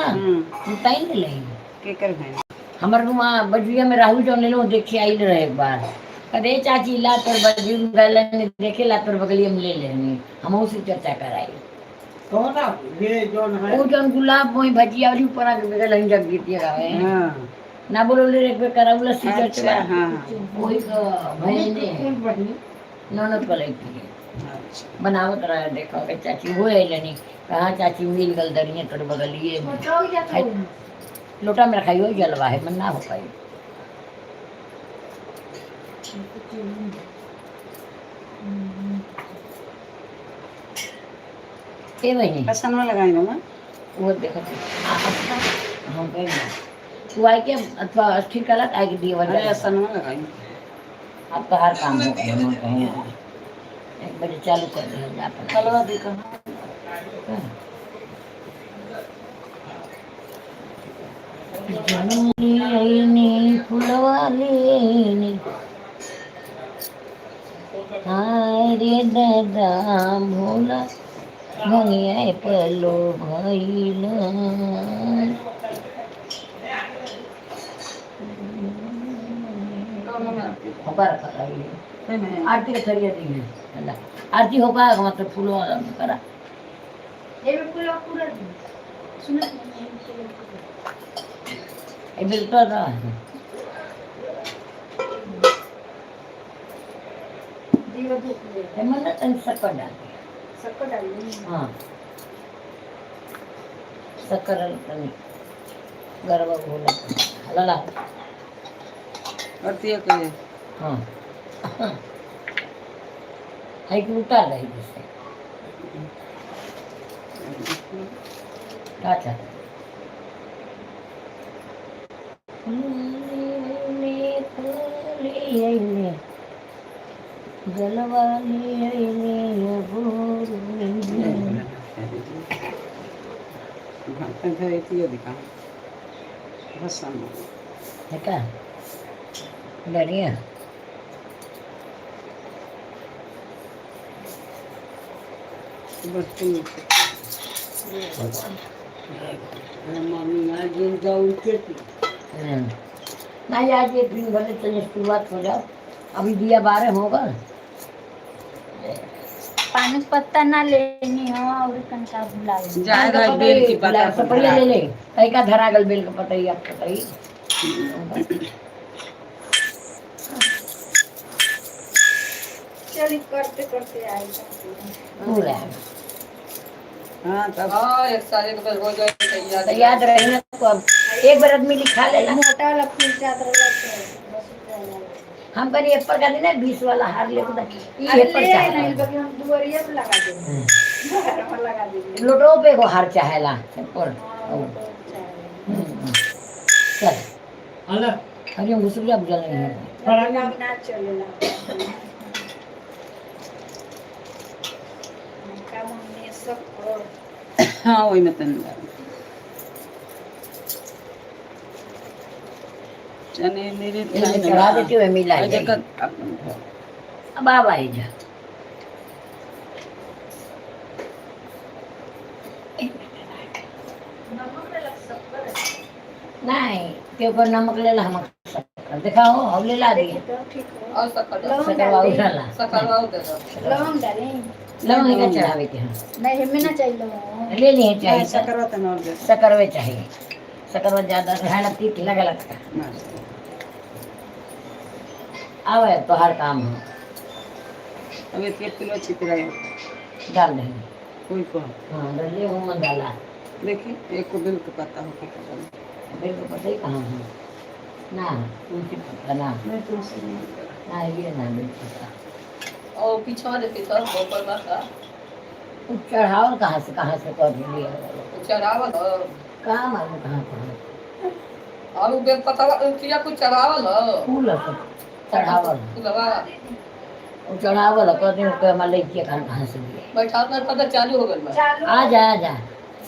गुप्ताई ले लेंगे के कर भाई हमारे रूमा बजुआ में राहुल जो ले लो देखिए आई रहे एक बार अरे चाची ला तोर बजू गलन देखे ला तोर बगली में ले लेनी हम उसी चर्चा कराई कौन ना ये जो है वो जो गुलाब मोई भजिया वाली ऊपर आ के गलन जग गीती गावे हां ना बोलो ले रे कराउला सी चर्चा हां वही का भाई ने ननद को लेती अच्छा बनावत रहा देखो के चाची वो है लेनी कहाँ चाची मिल गल दरिए तोर बगलिए में लोटा में रखाई जलवा है मन ना हो पाई ए बहनी पसंद में लगाई ना वो देखो हम कहेंगे तू आई के अथवा ठीक कलत आई के दिए अरे वजह असन में लगाई अब तो हर काम हो गया हम कहें एक बजे चालू कर दे जा पर कलवा दी कहा जननी फुलवाली हाय रे दादा भोला भंगिया पलो भइल होकर कराई आरती के थरिया दी है अल्लाह आरती होकर मतलब फूलों वाला करा ये भी पूरा सुनो ये बिल्कुल रहा है दीवा धूप ले ये मन तन शक्कर डाल सबको डाल देंगे हाँ शक्कर तन गरबा भोला हलाला करती है के हाँ है कि उतार रही जैसे अच्छा जलवाली घंटे थे इतनी दिखा पसंद है क्या डरिया बस मम्मी आज दिन जाऊँ खेती नहीं आज ये दिन भले चलिए शुरुआत हो जाओ अभी दिया 12 होगा पानी पत्ता ना लेनी हो और कंटा भुला जाएगा बेल की पता सपड़िया ले ले कई का धरा गल बेल का पता ही आपको पता ही चलिए करते करते आएगा पूरा हाँ तब हाँ एक साल एक बार हो जाए तैयार तो याद रहे ना तो अब एक बार आदमी लिखा लेला मोटा वाला फूल चादर लगता है हम कहीं एप्पल का नहीं ना 20 वाला हार ले खुदा ये एप्पल नहीं चाहे बाकी हम दुआरिया पे लगा देंगे घर में लगा देंगे लोटो पे को हार चाहेला एप्पल चल अल्लाह अरे हम घुसुक जा बुझल नहीं है लगा ना चलेला का मम्मी सब और हाँ वही में तन चने मेरे इसमें चढ़ा देती हूँ मिला अजय जाएगी का अब आप आई जा नमक लग सकता है नहीं के ऊपर नमक ले ला हम दिखाओ हम ले ला दिए तो ठीक हो और शक्कर सकरवा उठाला शक्कर वाव दे दो लवंग डालें लवंग का चढ़ावे के हाँ नहीं हमें ना चाहिए लवंग ले लिए चाहिए सकरवा तन और दे सकरवे चाहिए सकरवा ज्यादा है ना तीत लगा लगता आवे तो हर काम हो अब 1 किलो छिपरा डाल देंगे कोई को हाँ डलिए वो मन डाला देखिए एक को बिल का पता हो के बेल को पता ही कहाँ है ना तुलसी पत्ता ना मैं तुमसे नहीं ना ये ना बेल पत्ता और पीछा दे पीछा ऊपर ना था चढ़ाओ कहाँ से कर लिया चढ़ावा तो कहाँ मालूम कहाँ कहाँ और वो बेल पता किया कुछ चढ़ावल ह फूल चढ़ावल फूलवा वो चढ़ावल कहते हैं कि हमारे लड़की खान कहाँ से दिए बैठा ना पता चालू हो गइल बा चालू आ जा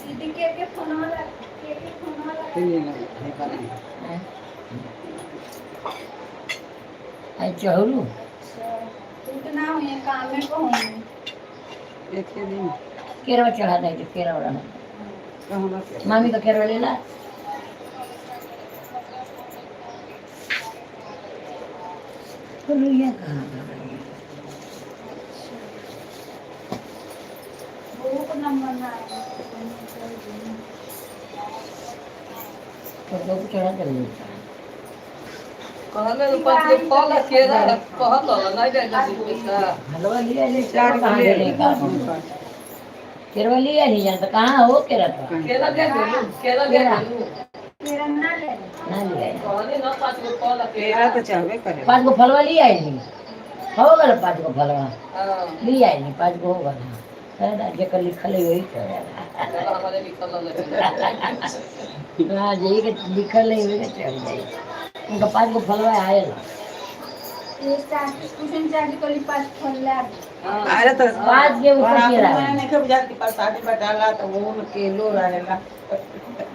सीधी के फोन वाला के फोन वाला आई चढ़ू इतना हुए काम में को हुए एक ही दिन केरवा चढ़ा दे तो केरवा वाला कहवा के मामी का केरवा ले ला तो ये कहाँ वो नंबर ना तो लोग चढ़ा दे कहले ऊपर के फल केरा कहल नहीं दे पैसा हलवा लिया ले कहाँ दे लेगा केरवा लिया नहीं जानता कहाँ हो केरा था केला दे दू केला दे दू मेरा ना ले ना लिया कहले ना 5 गो फल केरा तो चाहबे करे 5 गो फलवा लिया ही नहीं हो गल 5 गो फलवा हां लिया ही नहीं 5 गो हो गल अरे जेकर लिखल है वही चढ़ेगा केला हमारे लिखल लगे हाँ यही के लिखल है वही के चढ़ जाए उनका 5 गो फलवा आयल ये स्टार्ट क्वेश्चन चार्ज करी 5 फल ले अरे तो 5 के ऊपर केरा मैंने कब जाके पास शादी बैठाला तो वो में केलो रहेला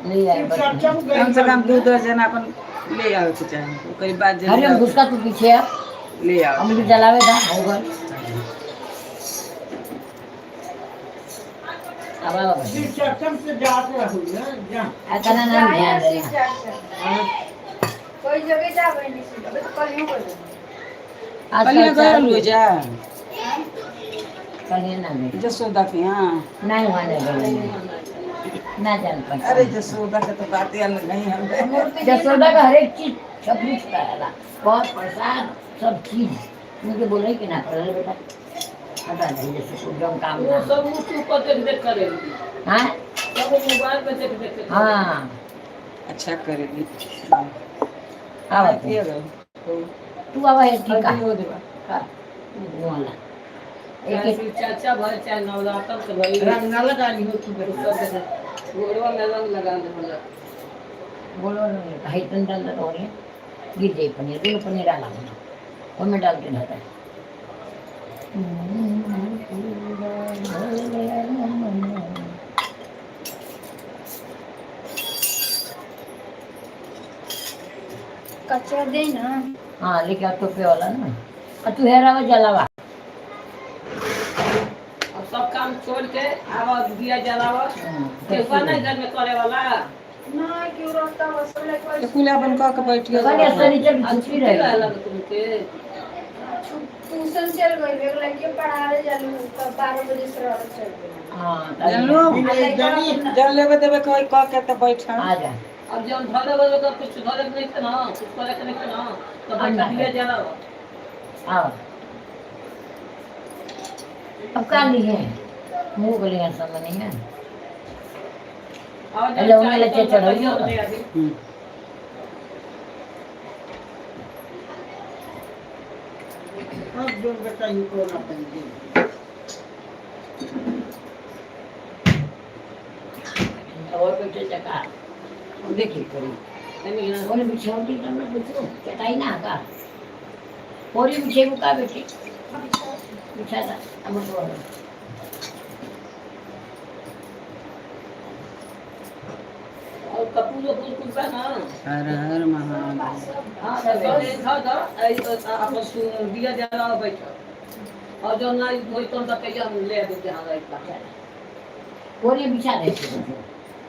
ले आए कम से कम 2 दर्जन अपन ले आवे के चाहिए करीब बात अरे हम घुसका तू पीछे अब ले आओ हम भी जलावे था हो गल अब अब चर्चम से जाते रहू ना अतना नाम ध्यान देना कोई जगह जा भाई नहीं तो कल यूं कर दो पहले घर लो जा कल ना नहीं जसोदा के यहाँ नहीं माने गए ना जान पर अरे जसोदा का तो बात ही अलग नहीं हम जसोदा का हर एक चीज सब कुछ करेला बहुत प्रसाद सब चीज मुझे बोले कि ना पड़े बेटा पता नहीं जैसे कुछ काम वो ना सब मुझे ऊपर देख करे हाँ सब मोबाइल पे देख हाँ अच्छा करेगी आवा ये गो तू आवा है ठीक है हो देवा हाँ वाला एक एक चाचा भाई चाहे नवरात्र के भाई रंग ना लगानी हो तू गोड़वा में रंग लगा दे बोला बोलो हाई टन डाल दो और गिर जाए पनीर दोनों पनीर डाला वो में डाल के डालता है कचरा दे ना हाँ लेके आ टोपे वाला ना और तू हेरावा जलावा अब सब काम छोड़ के आवाज दिया जलावा केहुआ नहीं घर में करे वाला ना क्यों रहता बस ले तो कुल अपन का के बैठ गया कल ऐसा नीचे भी छुट्टी रहे रहे तुमके ट्यूशन चल गई एक लड़के पढ़ा रहे जालू 12 बजे से रह चल गई हाँ जानलो जल लेबे देबे कोई का के तो बैठा आ जा अब जब धरे वाले का कुछ धरे नहीं थे ना कुछ करे नहीं थे ना तो बैठा दिया जलावा आओ अब का ली है मुंह गली है सब नहीं है और हेलो, उन्हें लेके चढ़ो। अब जो बेटा ही को ना पड़ी और बेटे चका देखिए करी और भी छोटी करना पूछो चटाई ना का और भी छे का बेटे बिछा था अब तो और कपूर फूल कुल का ना हर हर महादेव हां तो देखा था अपन दिया जलावा बैठा और जो ना होई तो कहिया हम ले दे जहां रहता और बिछा दे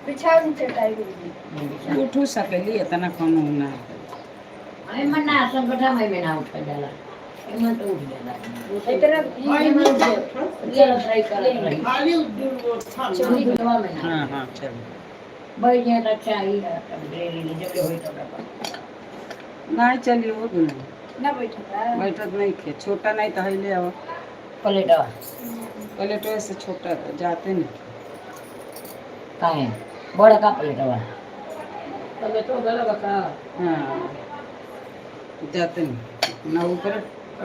बिछा दी चटाई भी उठू सकेली इतना कोनो ना अरे मन्ना संगठन में ना उठ जाला एमन तो उठ जाला इतना भाई ये नहीं ट्राई कर रही खाली वो था चोरी गुलवा में ना हां हां चल भाई ये तो चाहिए अब डेली जब होई तो नहीं चलिए वो भी नहीं ना बैठा था बैठत नहीं खे छोटा नहीं तो हिले अब प्लेटवा पहले तो ऐसे छोटा था, जाते नहीं काहे बड़ा का प्लेटवा तब तो गला बका हाँ जाते नहीं ना ऊपर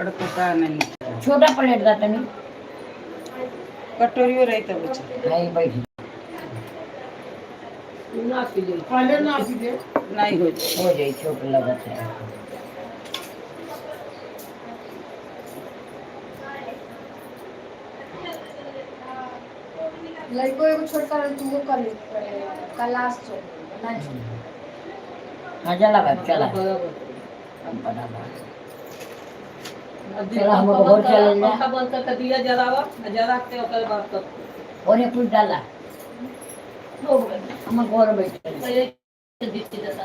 अड़कता नहीं छोटा प्लेट का तनी कटोरियो रही तब बच्चा हाय बैठ ना पीले पहले ना भी दे नहीं हो हो जाए छोट लगत है। लड़को एगो छोटका रहे तू वो कर ले क्लास चल नहीं हाँ चला भाई चला चला हम लोग घर चले जाए पंखा बंद करके दिया जलावा जला के ओकर बाद कर और एक कुछ डाला हम घर बैठे एक बीच देता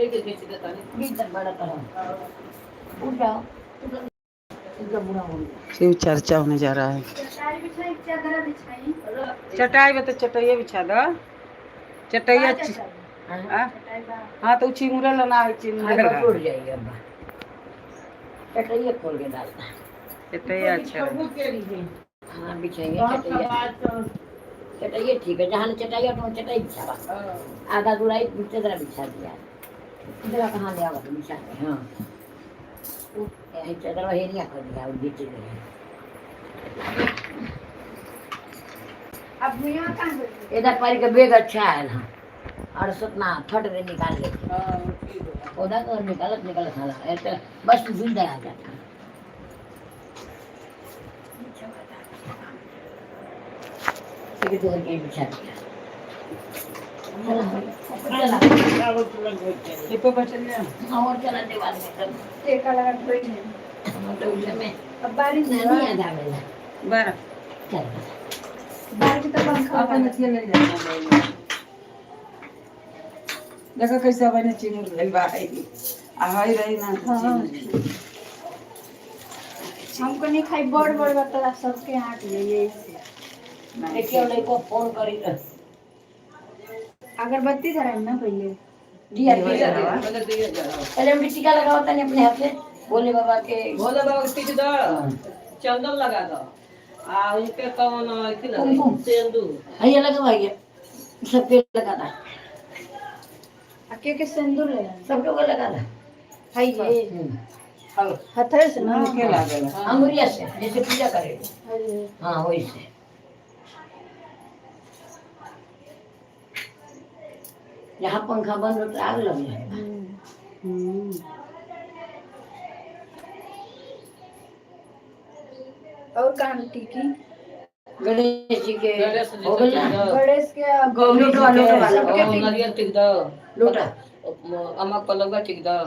एक बीच देता बीच बड़ा तरह उठ जाओ इतना बुरा हो गया। शिव चर्चा होने जा रहा है। चटाई बिछाई चादर बिछाई चटाई में तो चटाइया बिछा दो। चटाइया हाँ? हाँ तो चिमुरे लेना है चिमुरे आगे टूट जाएगी अब चटाइए खोल के डालना चटाइया अच्छा है। हाँ बिछाएंगे चटाइए ठीक है जहाँ चटाइए तो चटाई बिछावा आधा गुलाई दूसरी तरह बिछा दिया इधर कहाँ ले आवा तो बिछा के हाँ यही चदर वही नहीं कर दिया बीच में अब भैया कहाँ बैठे इधर पर के बेग अच्छा है ना और सतना फट दे निकाल ले पौधा तो निकालत हाला ऐसे बस जिंदा आ जाता ठीक है तो बिछा दिया ये पे बैठे ले और चला दीवार में सब एक अलग बैठे हम तो उसमें अब बारिश नहीं आधा वेला बारह चल बारिश तो पंखा अपन नथिया ले जाना देखो कैसे अब ने चिमुर ले बाई आ हाय रही ना हमको नहीं खाई बड़ बड़ बता सबके हाथ ले ये एक वाले को फोन करी अगरबत्ती धरा ना पहले दिया पहले हम टीका लगाओ तने अपने हाथ से भोले बाबा के भोले बाबा के टिक दो चंदन लगा दो आ उनके कौन अथी लगा कुमकुम। सिंदूर ये लगा भाई सबके लगाना के सिंदूर ले सबके को लगाना है ये हथरे से ना के लागेला अंगुरिया से जैसे पूजा करे है हाँ वैसे यहाँ पंखा बंद होता आग लग जाएगा और कहाँ टिकी गणेश जी के गणेश जी हो गए ना के गणेश के गौरी वालों के वाला सबके और नारियल टिक दो लोटा अम्मा पलंगा टिक दो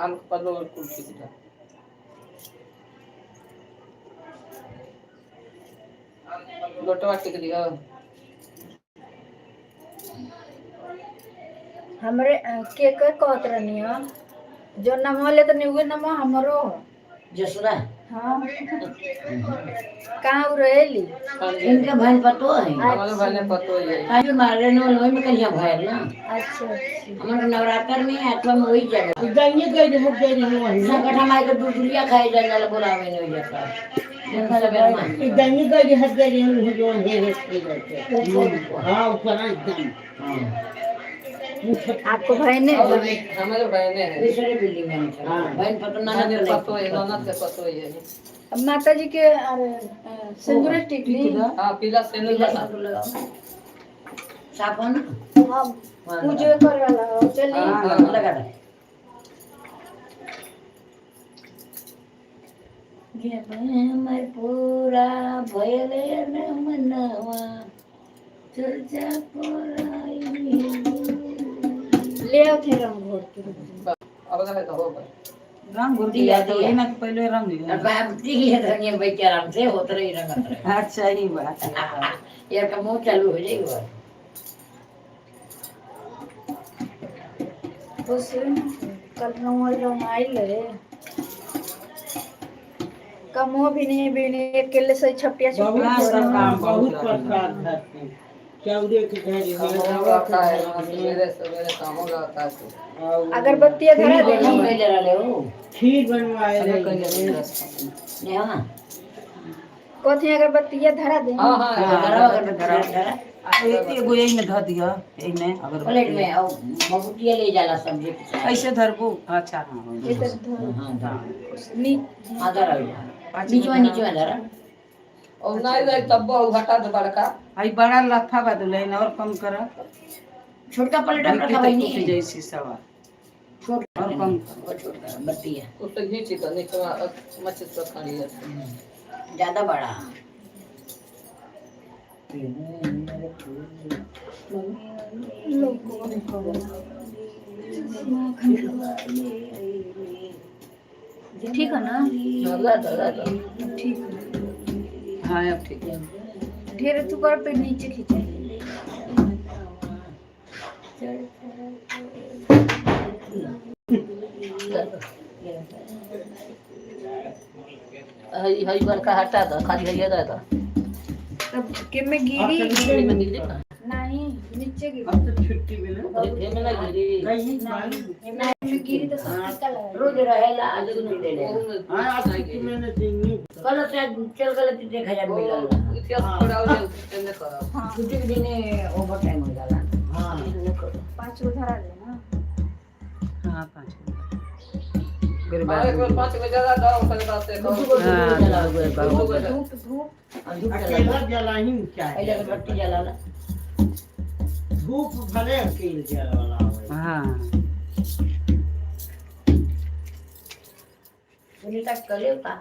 आम पलंगा कुल टिक दो लोटवा टिक दियो हमरे के कहत रहनी हो जो नमो ले तो निउगे नमो हमरो जसुरा हाँ कहाँ रहेली इनके भाई पतो है हमारे भाई ने पतो है आज मारे नो लोई में कहिया भाई ना अच्छा हमारे नवरात्र में आत्मा में वही जगह गइए गई हो गई नहीं संकट हमारे को दूसरिया खाए जाने वाला बुलावे नहीं जाता देखा लगा मां गइए गई हट गई हो जो है हां ऊपर एकदम आपको भाई ने हमारे भाई ने है दूसरे बिल्डिंग में हाँ। भाई पतो ना भाई ने ना पतो है ननद के पतो है अब माता जी के सिंदूर टिकली हां पीला सेनुर पीला लगा साधु लगाओ साबुन हम पूजा करे वाला हो चली हां लगा दे ये मैं पूरा भयले न मनवा चर्चा पराई ले आओ थे रंग घोर के अब लगा तो हो गया रंग भर दिया, दिया तो दिया। ये ना कि पहले रंग लिया बाप दी है धनिया बैठ आराम से होत रही रंगत रहे अच्छा ही बात है यार का मुंह चालू हो जाएगा बस कल रंग आई ले कमो भी नहीं अकेले से छपिया बहुत छपिया काम बहुत प्रसाद है चौदह के घड़ी काम होता है सवेरे सवेरे काम होता है अगरबत्ती धरा नहीं देनी ले जरा ले ओ खीर बनवाए अरे रहे कहीं नहीं हो ना कथी अगरबत्ती धरा देनी हां हां जरा अगर जरा एगो यही में धर दिया यही में अगर प्लेट में और बबुटिया ले जाला सब्जी ऐसे धरबू अच्छा हाँ ये तो हां दा नी आधा रह जा नीचे में धरा और नहीं रही तब बहु घटा दे बड़का आई बड़ा लफा बा दुल्हन और कम कर छोटका पलटा रखा भाई नहीं जैसी सवा छोटा और कम और छोटा बत्ती है उससे घींची तो नीचे मच्छी तो खानी है ज्यादा बड़ा ठीक है ना? ठीक है। हाँ अब ठीक है ढेर तू कर पे नीचे खींचे। हई बड़का हटा दो खाली हई दे दो तब के में गिरी गिरी में गिरी नहीं नीचे गिरी अब तो छुट्टी मिले ये में नहीं गिरी नहीं गिरी तो सब का लगा रोज रहेला आज नहीं दे ले हाँ आज छुट्टी मैंने देंगे कल से चल गल 1000 मिलल इतिहास पढ़ाओ जल्दी करो हां छुट्टी के दिन ओवर टाइम हो जाला हाँ 5 उधार आ लेना। हाँ 5 एक बार 5 बजे ज्यादा दाव कर बात है धूप धूप अकेला जला ही क्या है पहले बत्ती जलाला धूप भले अकेले जला वाला है हाँ सुनीता करे का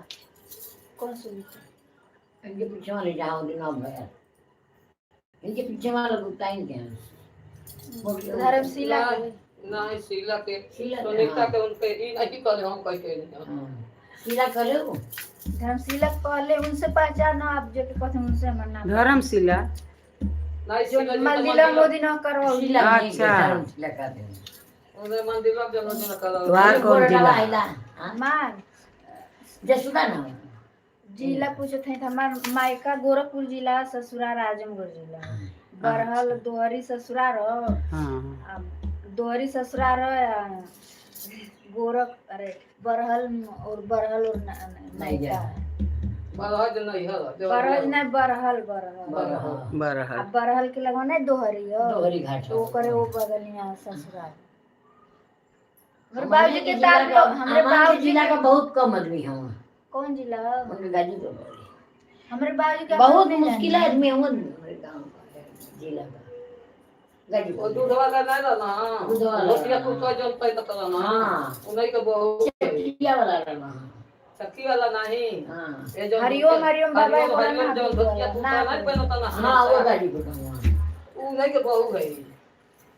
कौन सुनता? इनके पीछे वाले जाओ दिन अब है इनके पीछे वाला गुप्ता इनके धर्मशिला नहीं शीला के शीला के, सुनीता हाँ। के उनके ई नहीं करे हम कह के नहीं शीला करे वो धर्मशिला पहले उनसे पहचानो आप जो के कहते उनसे मना धर्मशिला नहीं जो शीला मंदिर मोदी न करो शीला नहीं अच्छा। शीला का दे उन्हें मंदिर में जन्मदिन करो द्वार कौन जिला आइला मार जसुदा ना जिला पूछे थे हमार मायका गोरखपुर जिला ससुराल आजमगढ़ जिला बरहल दोहरी ससुराल हाँ दोहरी ससुराल गोरख अरे बरहल और नायका बरहज नहीं है बरहल नहीं बरहल बरहल अब बरहल के लगा नहीं दोहरी हो दोहरी घाट तो करे वो बगलिया ससुराल मेरे बाबूजी के साथ लोग हमारे बाबूजी जिला का बहुत कम आदमी हैं कौन जिला उनके गाजीपुर हमारे बाबूजी का बहुत मुश्किल आदमी हैं हमारे गांव का जिला का वो गाजीपुर दूध वाला नहीं रहना दूध वाला। रोटियां कुछ जलता है तो ना हाँ। उन्हीं के बहुत चिड़िया वाला रहना चक्की वाला नहीं हाँ ये जो हरिओम हरिओम बाबा हरिओम बोला हरिओम ना जो धोतिया कुत्ता नहीं पहनता ना हाँ वो गाजीपुर का वहाँ वो नहीं के बहु है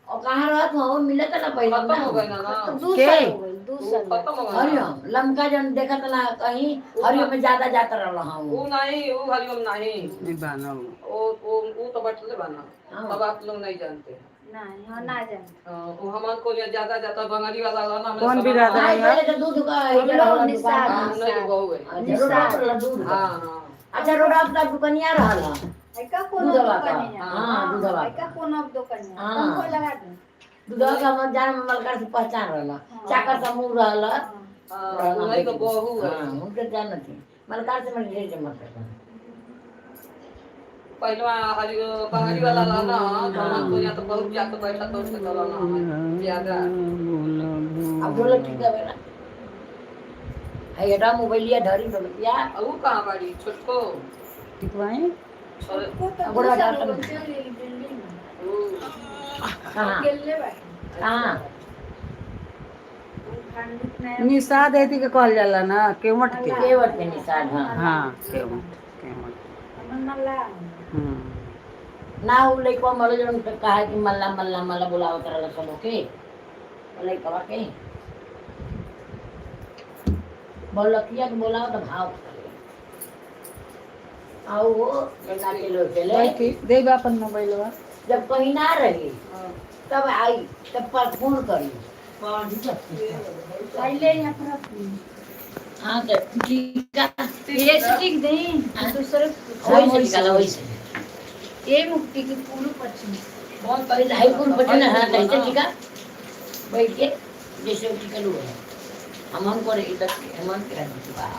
और कहाँ रहत हो मिलत ना पहले खत्म हो गए ना ना दूसरा हो गई दूसरा खत्म हो गए हरिओम लमका जन देखत ना कहीं हरिओम में ज्यादा जाता रहला हाँ वो नहीं वो हरिओम नहीं नहीं बाना वो तो बटले बना हाँ। तब आप लोग नहीं जानते नहीं हाँ ना जाने वो हमारे को ज्यादा जाता बंगाली वाला वाला ना कौन बिरादर हाँ, है पहले तो दूध का इधर रहला निषाद। दुकान। नहीं के बहु है अच्छा रोड पर रहला दूध का। हाँ हाँ अच्छा रोड पर दुकानिया रहला ऐका कौन दूधवा का। दुकान है हाँ, दूधवा का। ऐका कौन अब दुकान है हाँ। तुमको लगा दे दूधवा का हम जान मलकार से पहचान रहला चाकर समूह रहला हाँ वो नहीं के बहु है हाँ उनके जान थी मलकार से मैं ढेर जमा करता पहले हरि बंगाली वाला लाना तो हमारे को यहाँ तो बहुत जाकर बैठा तो उससे कराना ज्यादा अब ढोलक ठीक है बेटा है एटा मोबाइलिया धरी ढोलकिया वो कहाँ बाड़ी छोटको टिकवाएं अब बड़ा डॉक्टर कहाँ गेले बैठ कहाँ पंडित ने निषाद ऐसी के कहल जाला ना केवट के केवट के निशान हाँ हाँ केवट मल्ला ना वो लइकवा मले जन कहा कि मल्ला मल्ला मल्ला बुलावत रहला सब ओके लइकवा के बोलकिया के बोलाओ तो भाव आओ वो गंगा के लोग चले दे अपन मोबाइलवा जब कहीं ना रही तब आई तब पर फोन करी पहले यहाँ पर हाँ तो ठीक है ये स्टिक नहीं दूसरे वही से निकाला वही से ये मुक्ति की पूरी पश्चिम कौन पहले हाई कोर्ट बचन है कैसे ठीक है बैठ के जैसे उठी कलू है हम को रही तक हम के रहने बा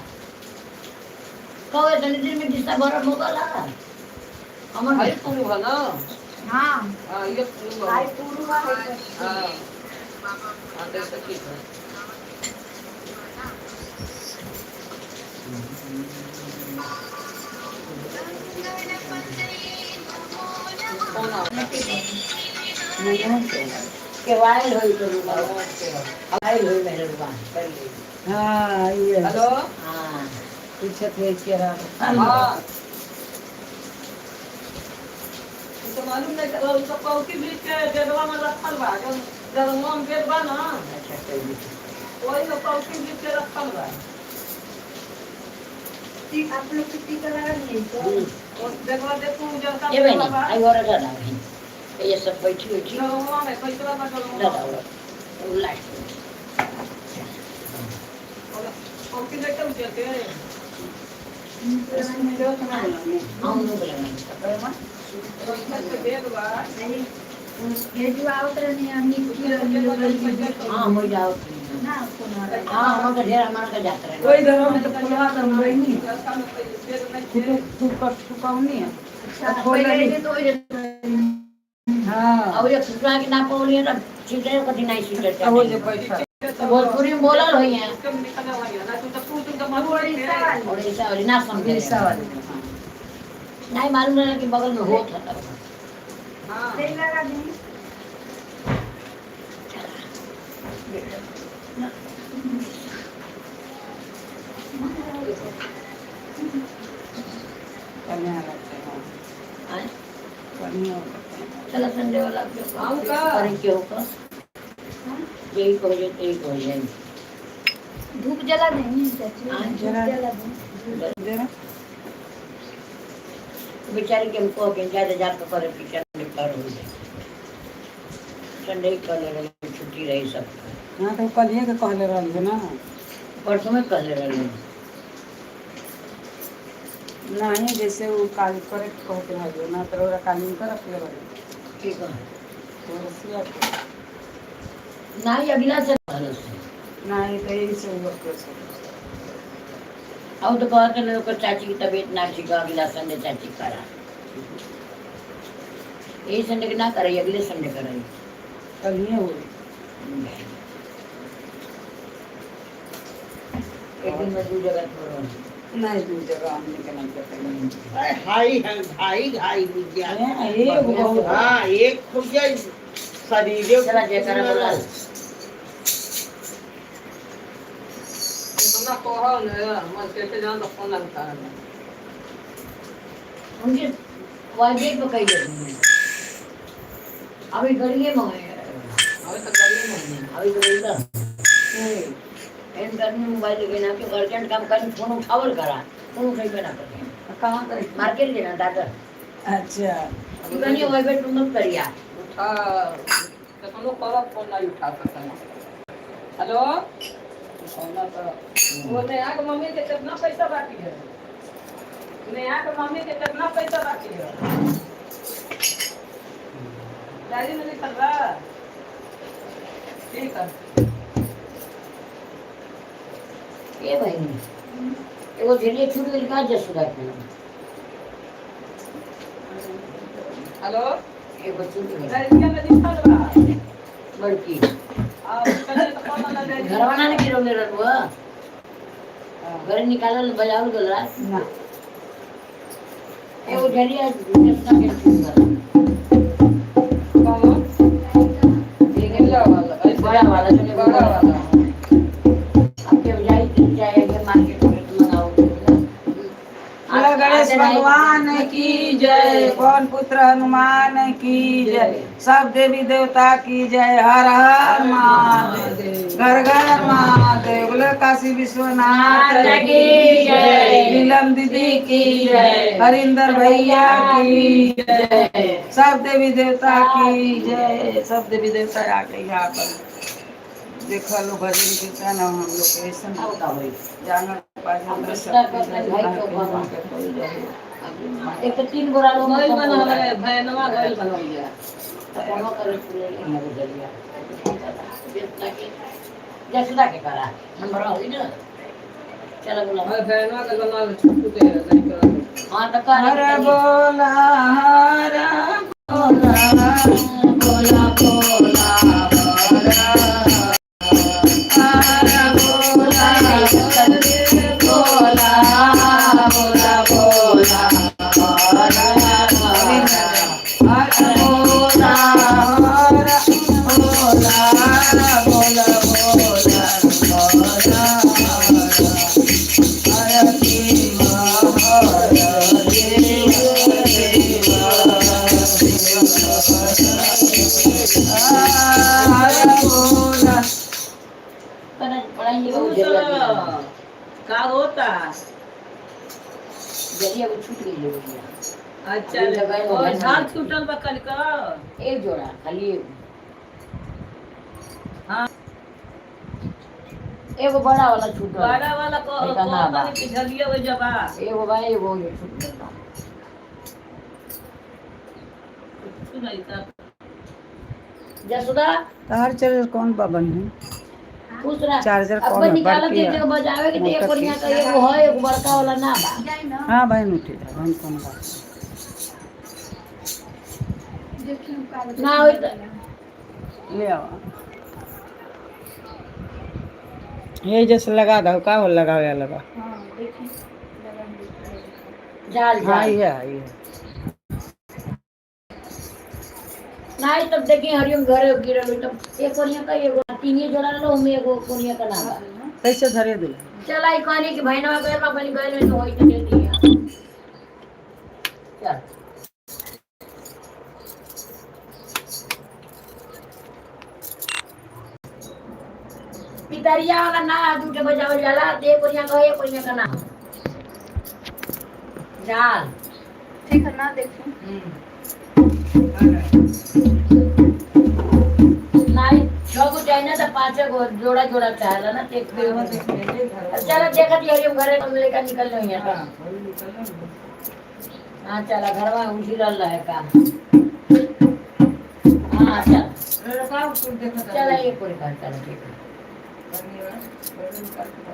कहो दिन में जिसका बड़ा मोगला हम हरि पुरु है ना हाँ हाँ ये पुरु है आई पूरी है हाँ हाँ कैसे ठीक है फोन आओ के वाइल होई तो वाइल होई मेरे दुकान कर ले हाँ ये हेलो हां पीछे थे के हाँ तो मालूम नहीं चला उसका पौकी भी के जगवा में रखल बा जब हम गेट बा ना अच्छा कोई वही में पौकी भी के रखल बा आप लोग कितनी कलर नहीं तो और जगवा देखो जगह ये बहनी आई और का ना बहनी ये सब बैठी हुई थी जगवा में पैसा बा दादा जगवा वो लास्ट पौकी लेके उठते हैं हम लोग बोलेंगे ये जो आवत रहनी हमनी की हां हो जाओ ना कोना हां हम तो ढेर हमारा का जात रहे कोई धरो में तो फुलवा तो नहीं तू कर चुकाऊनी है पहले तो हाँ अब ये सुना के ना बोलिए तब सीधे कभी नहीं सीधे वो जो पैसा भोजपुरी में बोला रही है सवाल ओडिशा वाली ना समझे वाली नहीं मालूम है कि बगल में होत है तेल लगा दी बढ़िया लगता है हैं? बढ़िया लगता है चलो संडे वाला आऊं का? करें क्यों का यही कहो जो यही कहो जाए धूप जला देंगे चाची हाँ, धूप जला जला देंगे जरा बेचारे के हमको के ज्यादा जाकर करे पिक्चर निकाल हो जाए संडे ही कर ले रहे छुट्टी रही सब हाँ तो कल ये के कहले रहल है ना परसों में कर ले रहे नहीं जैसे वो काल करे के कहते रहो ना तो ओरा कालीन कर रख ले रहे ठीक है तो रसिया नहीं अगला से पहले से नहीं तो यही से वो कैसे अब तो कहते लोग को चाची की तबीयत ना ठीक है अगला संडे चाची करा यही संडे के ना करे अगले संडे करे कल ये हो एक दिन में दो जगह छोड़ो नहीं दू जगह हमने के नहीं पता हाई है भाई घाई विद्या एक बहुत हाँ एक खुजा शरीर चला जयकारा बोला तुमने कहो ना मन कहते जान तो फोन लगता है उनके वाइब्रेट में कही देती अभी गड़िए में है अभी तक गली में अभी तो बोलता एन करने मोबाइल लेके ना कि अर्जेंट काम करने फोन उठावल करा फोन उठाई ना करते कहाँ करे मार्केट लेना दादा अच्छा इतनी वाइब्रेट में मत करिया उठा तो तुम लोग करो फोन नहीं उठा सकते हेलो सोना तो वो नेहा के मम्मी के कितना पैसा बाकी है नेहा के मम्मी के कितना पैसा बाकी है डायरी में लिखल बा ठीक है ये भाई एगो झेलिए छूट गई का जसुदा के हेलो एगो छूट गई डायरी में लिखल बा बड़की आप कहे तो कौन ना डायरी घर बनाने की रोले रहुआ घर निकालल बजाउल गला ना एगो झेलिए जसुदा के छूट गला कौन लेकिन बड़ा वाला जो बड़ा वाला आपके जाई जाएगा मार्केट में तो मंगाओ बोलो गणेश भगवान की जय पवन पुत्र हनुमान की जय सब देवी देवता की जय हर हर महादेव घर घर महादेव बोलो काशी विश्वनाथ की जय नीलम दीदी की जय हरिंदर भैया की जय सब देवी देवता की जय सब देवी देवता आके यहाँ पर देखो लो भजन कीर्तन हम लोग के ऐसा आओ का भाई जानवर पाजन एक तो 3 बोरा लोग मोबाइल बना है भैनवा मोबाइल बना लिया कोनो करे पूरे नहीं जलिया जसुदा के करा नंबर हो ना चलो बोला मैं भैनवा का बना छुट्टी दे नहीं कर हां तो कर हर बोला हर बोला बोला बोला का होता जरिया वो छूट गई है भैया। अच्छा और झाल छूटल बा कल का एक जोड़ा खाली एगो। हाँ। एगो बड़ा वाला छूट गया। बड़ा वाला को एका ना बा। कने पिछलिए हो जबा एगो बा एगो ये छूट गया। सुनाई ता जसुदा तार चार्जर कौन बा बनी खुश रह। चार्जर अब कौन है? निकाल बड़की के है। जो बजावे के तो एक मोटर बढ़िया की। का एगो है एगो बड़का वाला ना बा। जाए ना हाँ बहन उठी जा बहन कौन बात देखिए कागज ना होई तो ले आओ ये जैसे लगा दो का हो लगावे या लगा हाँ देखिए लगा दीजिए। जाल हाँ जाल ये है ये नहीं तब देखिए हरिओम घरे गिरल हुई तब एक कोनिया का एगो तीन जोड़ा लो में एगो कोनिया का ना बा। कैसे धरे दे चल आई कहनी कि भाई ना गए में बनी गए में तो होई तो दे दिया। चल पितरिया वाला ना दूठे बजावल जाला दे कोनिया का एक कोनिया का ना जाल ठीक है ना देखिए नहीं लोग चाहिए तो पांच गो जोड़ा जोड़ा चाहेला ना एक चलो देखा थी हरिओम घरे में लेकर निकल लो यहाँ हाँ चला घर में उठी रहा है काम हाँ चल चला ये पूरी कर चलो ठीक है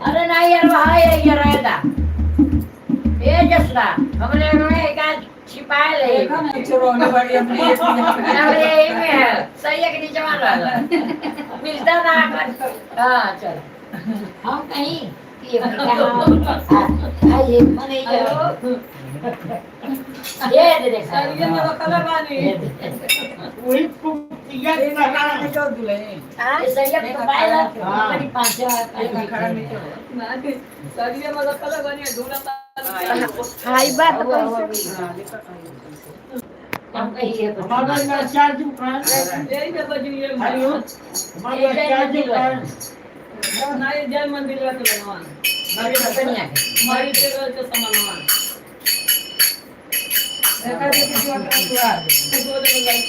अरे नहीं यार वहाँ ये रहेगा ये जसरा हमने एक छिपाए ले अरे ये में है सही है कि नीचे मार रहा मिलता ना हाँ चलो हम कहीं ये मने ये दे दे सरिया में रखला बानी वही पुटिया ये सही है तो पाएला कहीं पांच खड़ा नहीं सरिया में रखला बानी ढूंढा हाई बात तो हम कहीं ये हमारा ना चार्ज दुकान यही में बजिए हरिओ हमारा चार्ज दुकान ना ये जय मंदिर का बनवा मारी के घर के सामान देखा देखी जो तो दो लाइट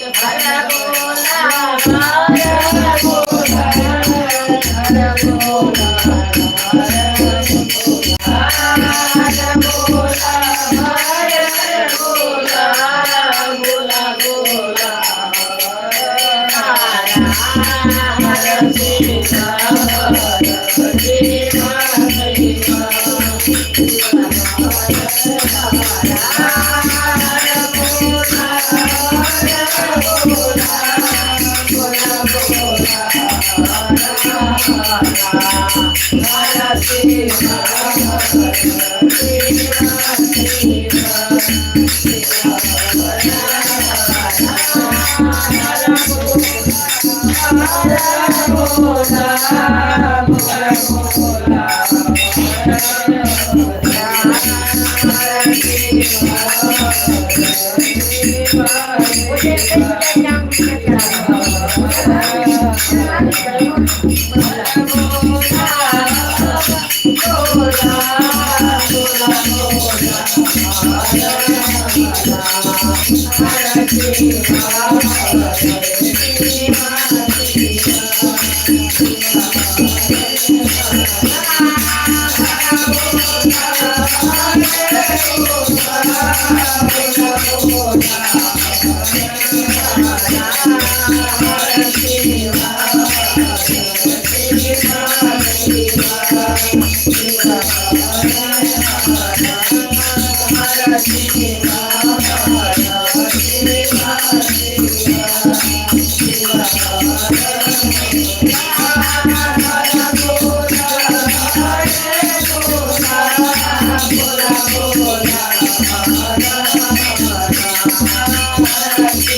Thank you.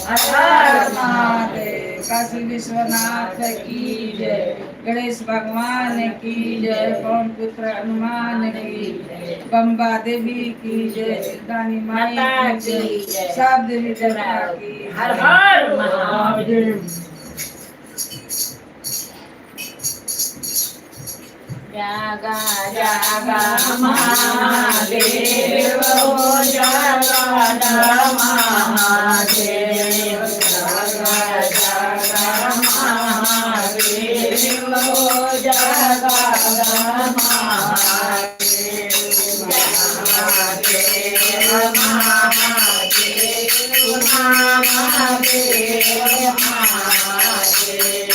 हर महादेव। काशी विश्वनाथ की जय। गणेश भगवान की जय। पवन पुत्र हनुमान की जय। बम्बा देवी की जय। सिद्धानी माई की जय। सब देवी देवता की हर हर महादेव। जागा जागा महादेव हो जागा महादेव। जागा जागा महादेव हो जागा महादेव। महादेव महादेव महादेव महादेव।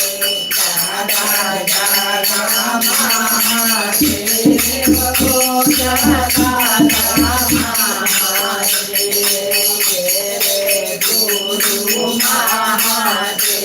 जागा जागा महादेव हो जागा महादेव। गुरु महादेव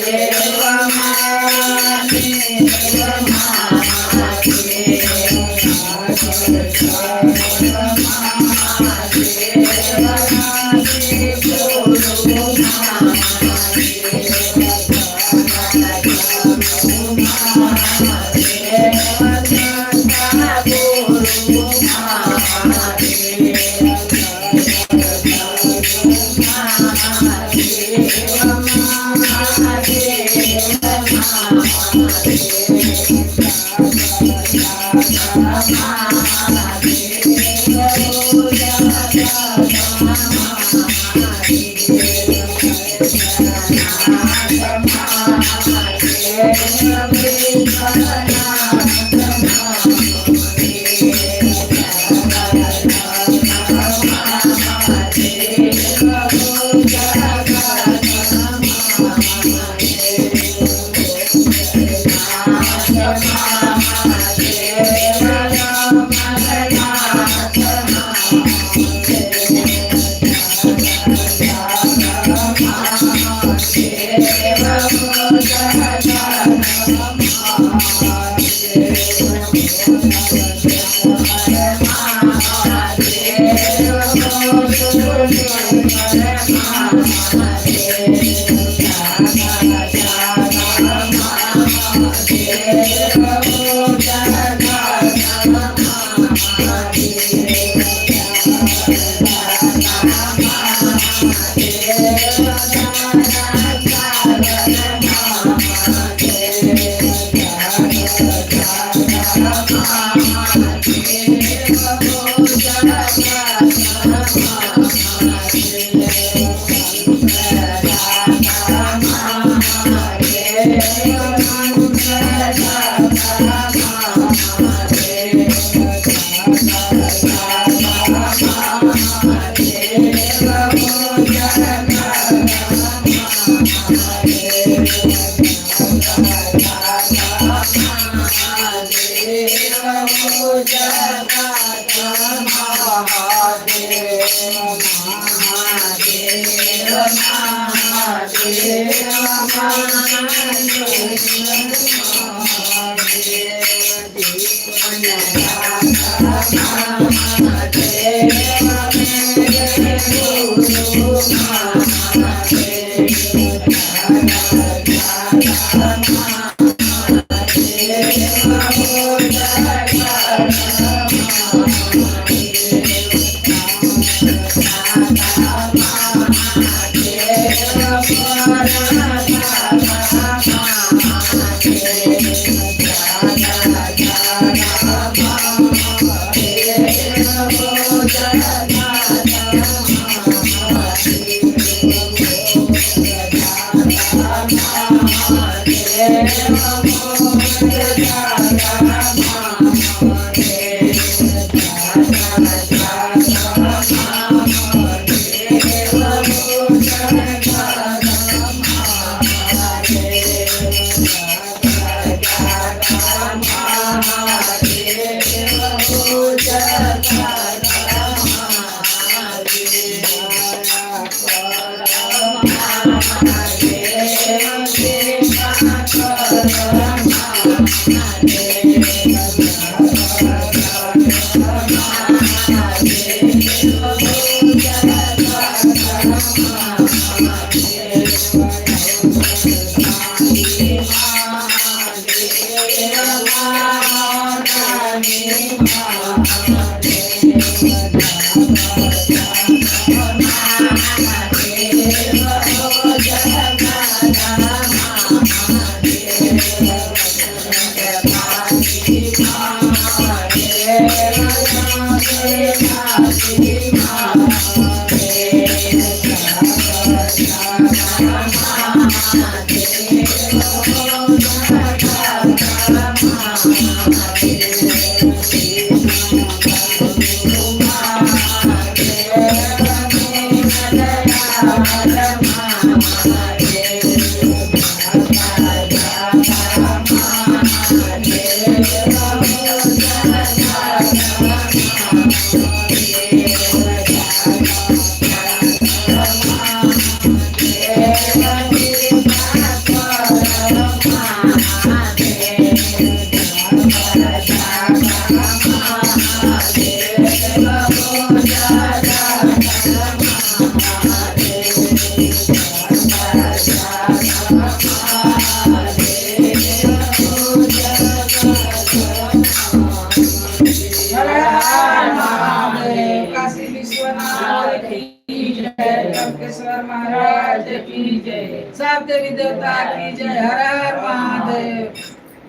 काशी विश्वनाथ की जय, टंकेश्वर महाराज की जय, सब देवी देवता की जय। हर हर महादेव।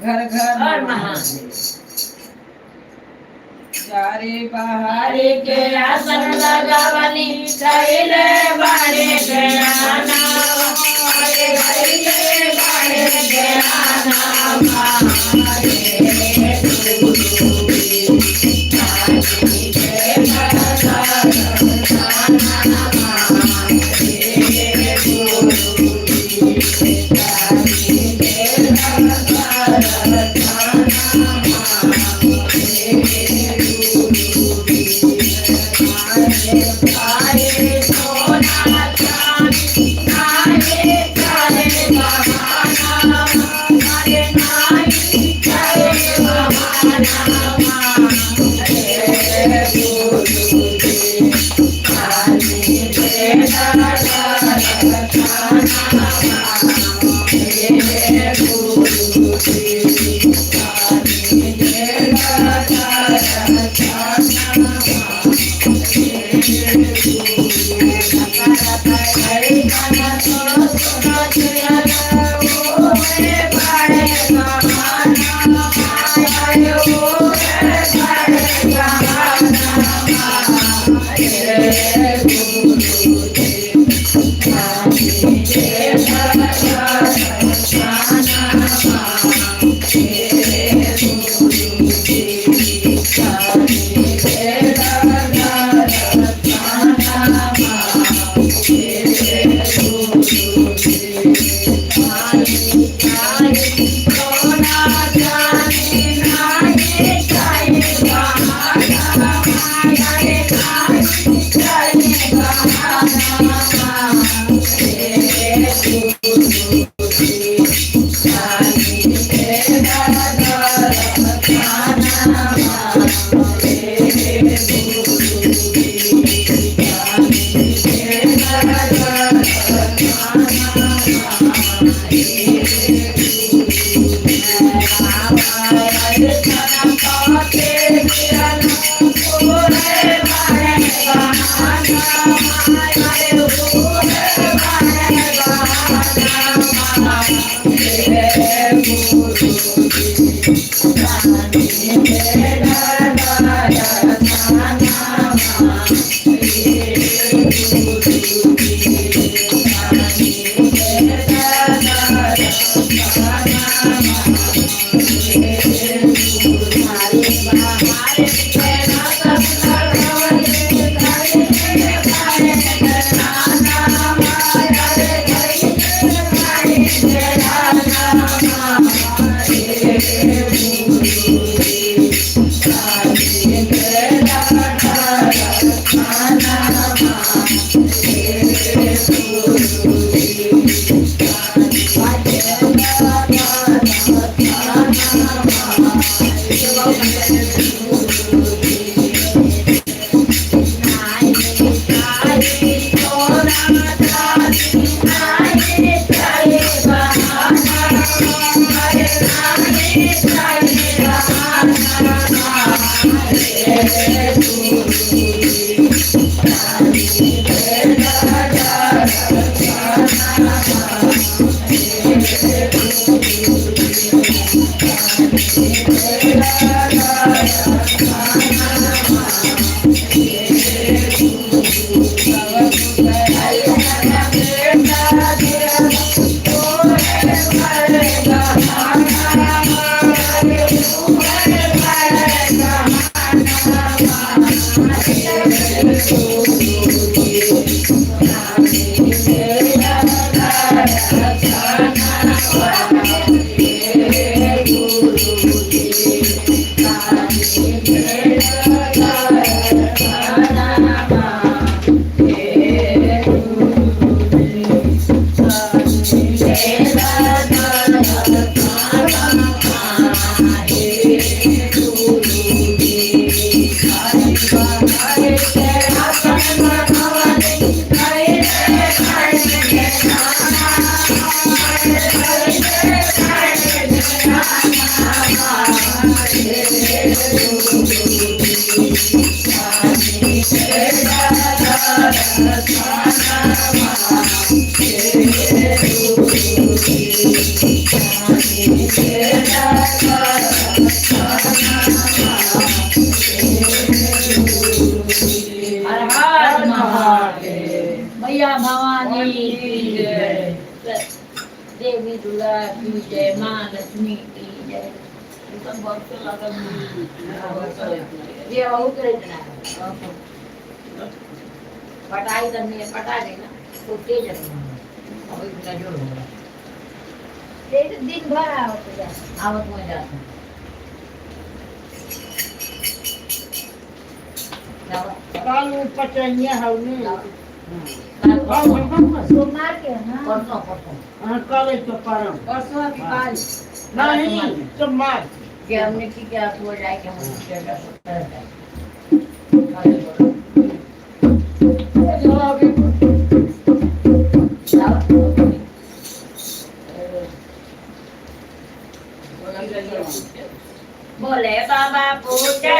घर घर हर महादेव। चारे बाहर हरे के आसन लगावनी चले बाड़े के आना, हरे हरे के बाड़े के आना, हर हर महादेव। मैया भवानी की जय, देवी दुर्गा की जय, माँ लक्ष्मी की जय। ये बहुत रहना पटाई करनी है, पटा देना तो तेज रखना और इतना जोर होगा दिन भर आवत में जाता कालू पचनिया हवनी सोमवार के है ना परसों परसों काले तो परम परसों की काल नहीं सोमवार कि हमने की क्या हो जाए कि हम बोले बाबा पूछे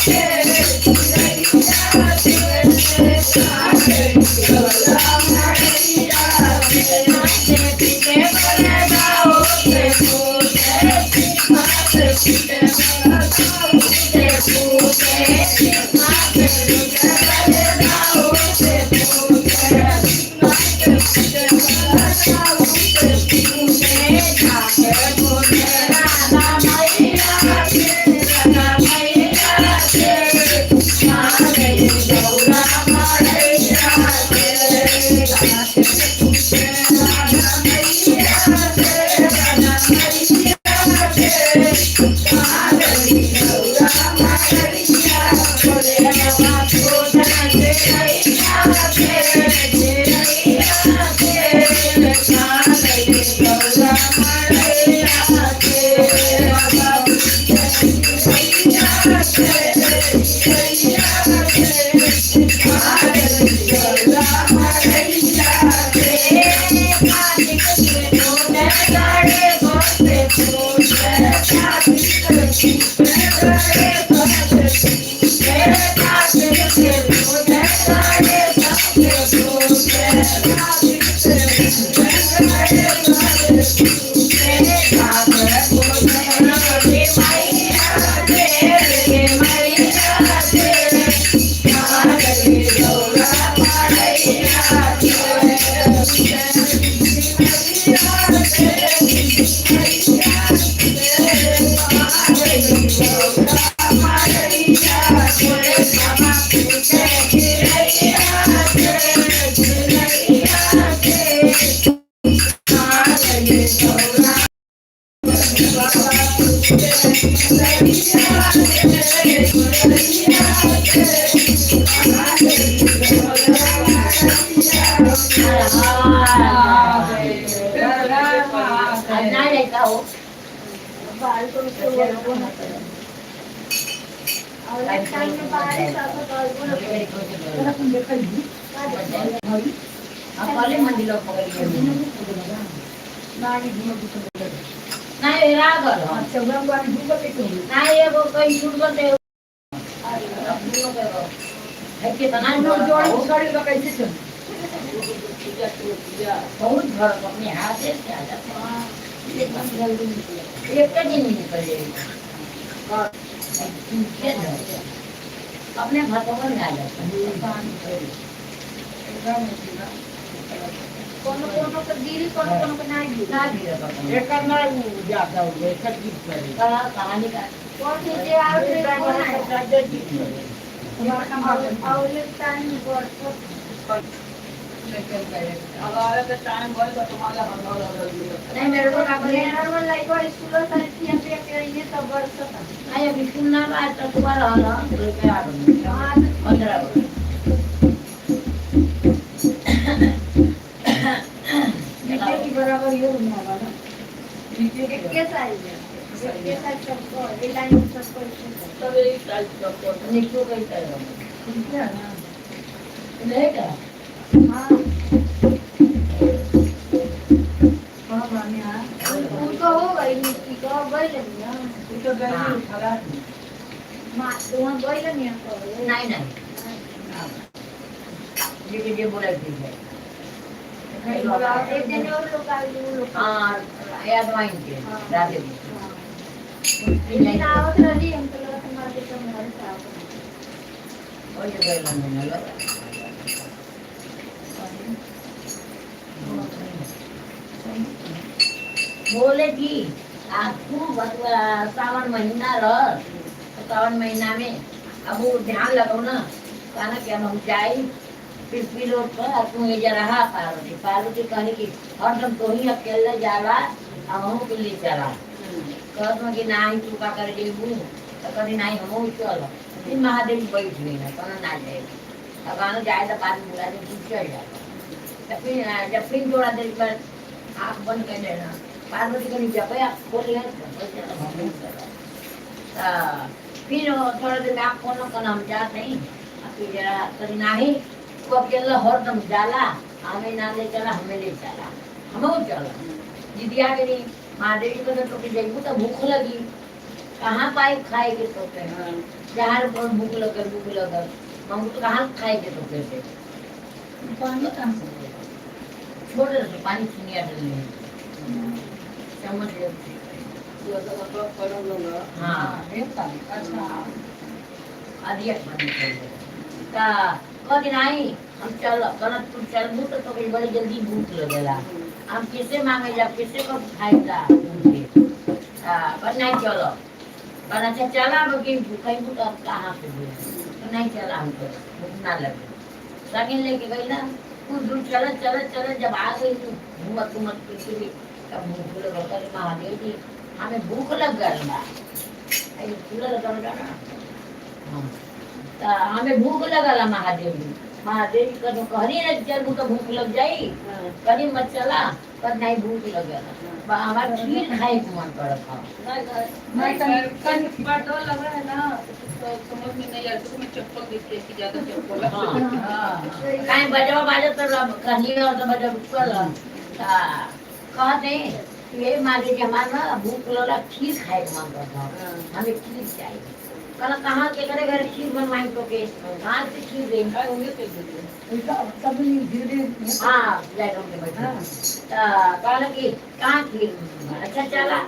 Yeah. बाल को उसको वो ना करो और एक टाइम में बारिश आता तो वो ना कॉलेज मंदिर लोग पकड़ नहीं राग अच्छा ब्रह्म वाली दूसरा पे तो नहीं ये वो कहीं छूट करते है कि तना जोड़ गाड़ी का कैसे चल बहुत घर अपने हाथ से क्या जाता है एक का दिन निकल जाएगा अपने हाथों में आ जाता है कोनो का गिरी कोनो का नहीं ना भी एक करना ज्यादा हो गया एक चीज करे कहानी का कौन नीचे आ रहे कौन है और एक टाइम पर अगर तो टाइम बोल तो तुम्हारा हम नहीं मेरे को ना बोले नॉर्मल लाइक और स्कूल सारे थी पे करेंगे तब वर्ष तक नहीं अभी स्कूल ना आया तो तुम्हारा ना लेके आ गए 15 की बराबर ये होने वाला ना के साइज है के साइज सबको ये लाइन सबको सब एक साइज का फोटो निकलो कहीं करेगा नहीं क्या हां हां माने हां उनको हो गई मिट्टी का गई लेना तो गई खड़ा मां तो वहां गई लेना नहीं नहीं ये बोला ठीक है एक दिन और लोग आए लोग हाँ याद आएंगे राधे दिन आवत रही हम तो लोग हमारे तो हमारे साथ और ये गए मैंने लगा बोले कि आपको सावन महीना रह तो सावन महीना में अब वो ध्यान लगाओ ना कहना कि हम जाए फिर रोड पर तुम ये रहा पार्वती पार्वती कहने की हरदम तो ही अकेले जाला हम के लिए चला कहत में कि नहीं तू का कर देबू तो कभी नहीं हम चल फिर महादेव बैठ गई ना कहना ना जाए अब गाना जाए तो पानी बुला दे तू चल जा तो फिर जब फिर थोड़ा देर पर आँख बंद कर देना पार्वती को नीचे पे आप खोल फिर थोड़ा देर आँख खोलो कर हम जाते हैं फिर जरा कभी नहीं वो अकेला हरदम जाला हमें ना ले चला हमें ले चला हम चला जिदिया के नहीं महादेवी को तो जाइबू तो भूख लगी कहाँ पाए खाए के तो जहाँ पर भूख लगर हम तो कहाँ खाए के तो कैसे पानी कहाँ से छोटे से पानी सुनिया डलने समझ लो तो मतलब करो लोग हाँ एक साल अच्छा आधी पानी कह नहीं हम चल कहना तू चलबू तो कहीं बड़ी जल्दी भूख लगेला हम किसे मांगे जा किसे को खाएगा पर नहीं चलो पर अच्छा चला बल्कि कहीं भूख अब कहाँ से भी तो नहीं चला हमको भूख ना लगे सगिन लेके गई ना कुछ दूर चलत चलत चलत जब आ गई तो घूमत घूमत किसी भी तब भूख लगा करे महादेव जी हमें भूख लग गई बा फूल लगा ना हमें भूख लगला महादेव जी महादेव जी कहीं कहरी न चलू तो भूख लग जाई कहीं मत चला पर नहीं भूख लगेला हमारा खीर खाए के मन करत था डर लग रहा है ना तो समझ में नहीं आता तो मैं चप्पल देखती कि ज्यादा चप्पल कहीं बजवा बाजे तो कहीं और तो बजवा रुकल कहते ये मारे के हमारा ना भूख लगा खीर खाए के मन करता हमें खीर चाहिए कल कहाँ के करे घर खीर बनवाई तो के कहाँ से खीर देंगे सब धीरे हाँ लाइटों के बैठा कल की कहाँ खीर अच्छा चला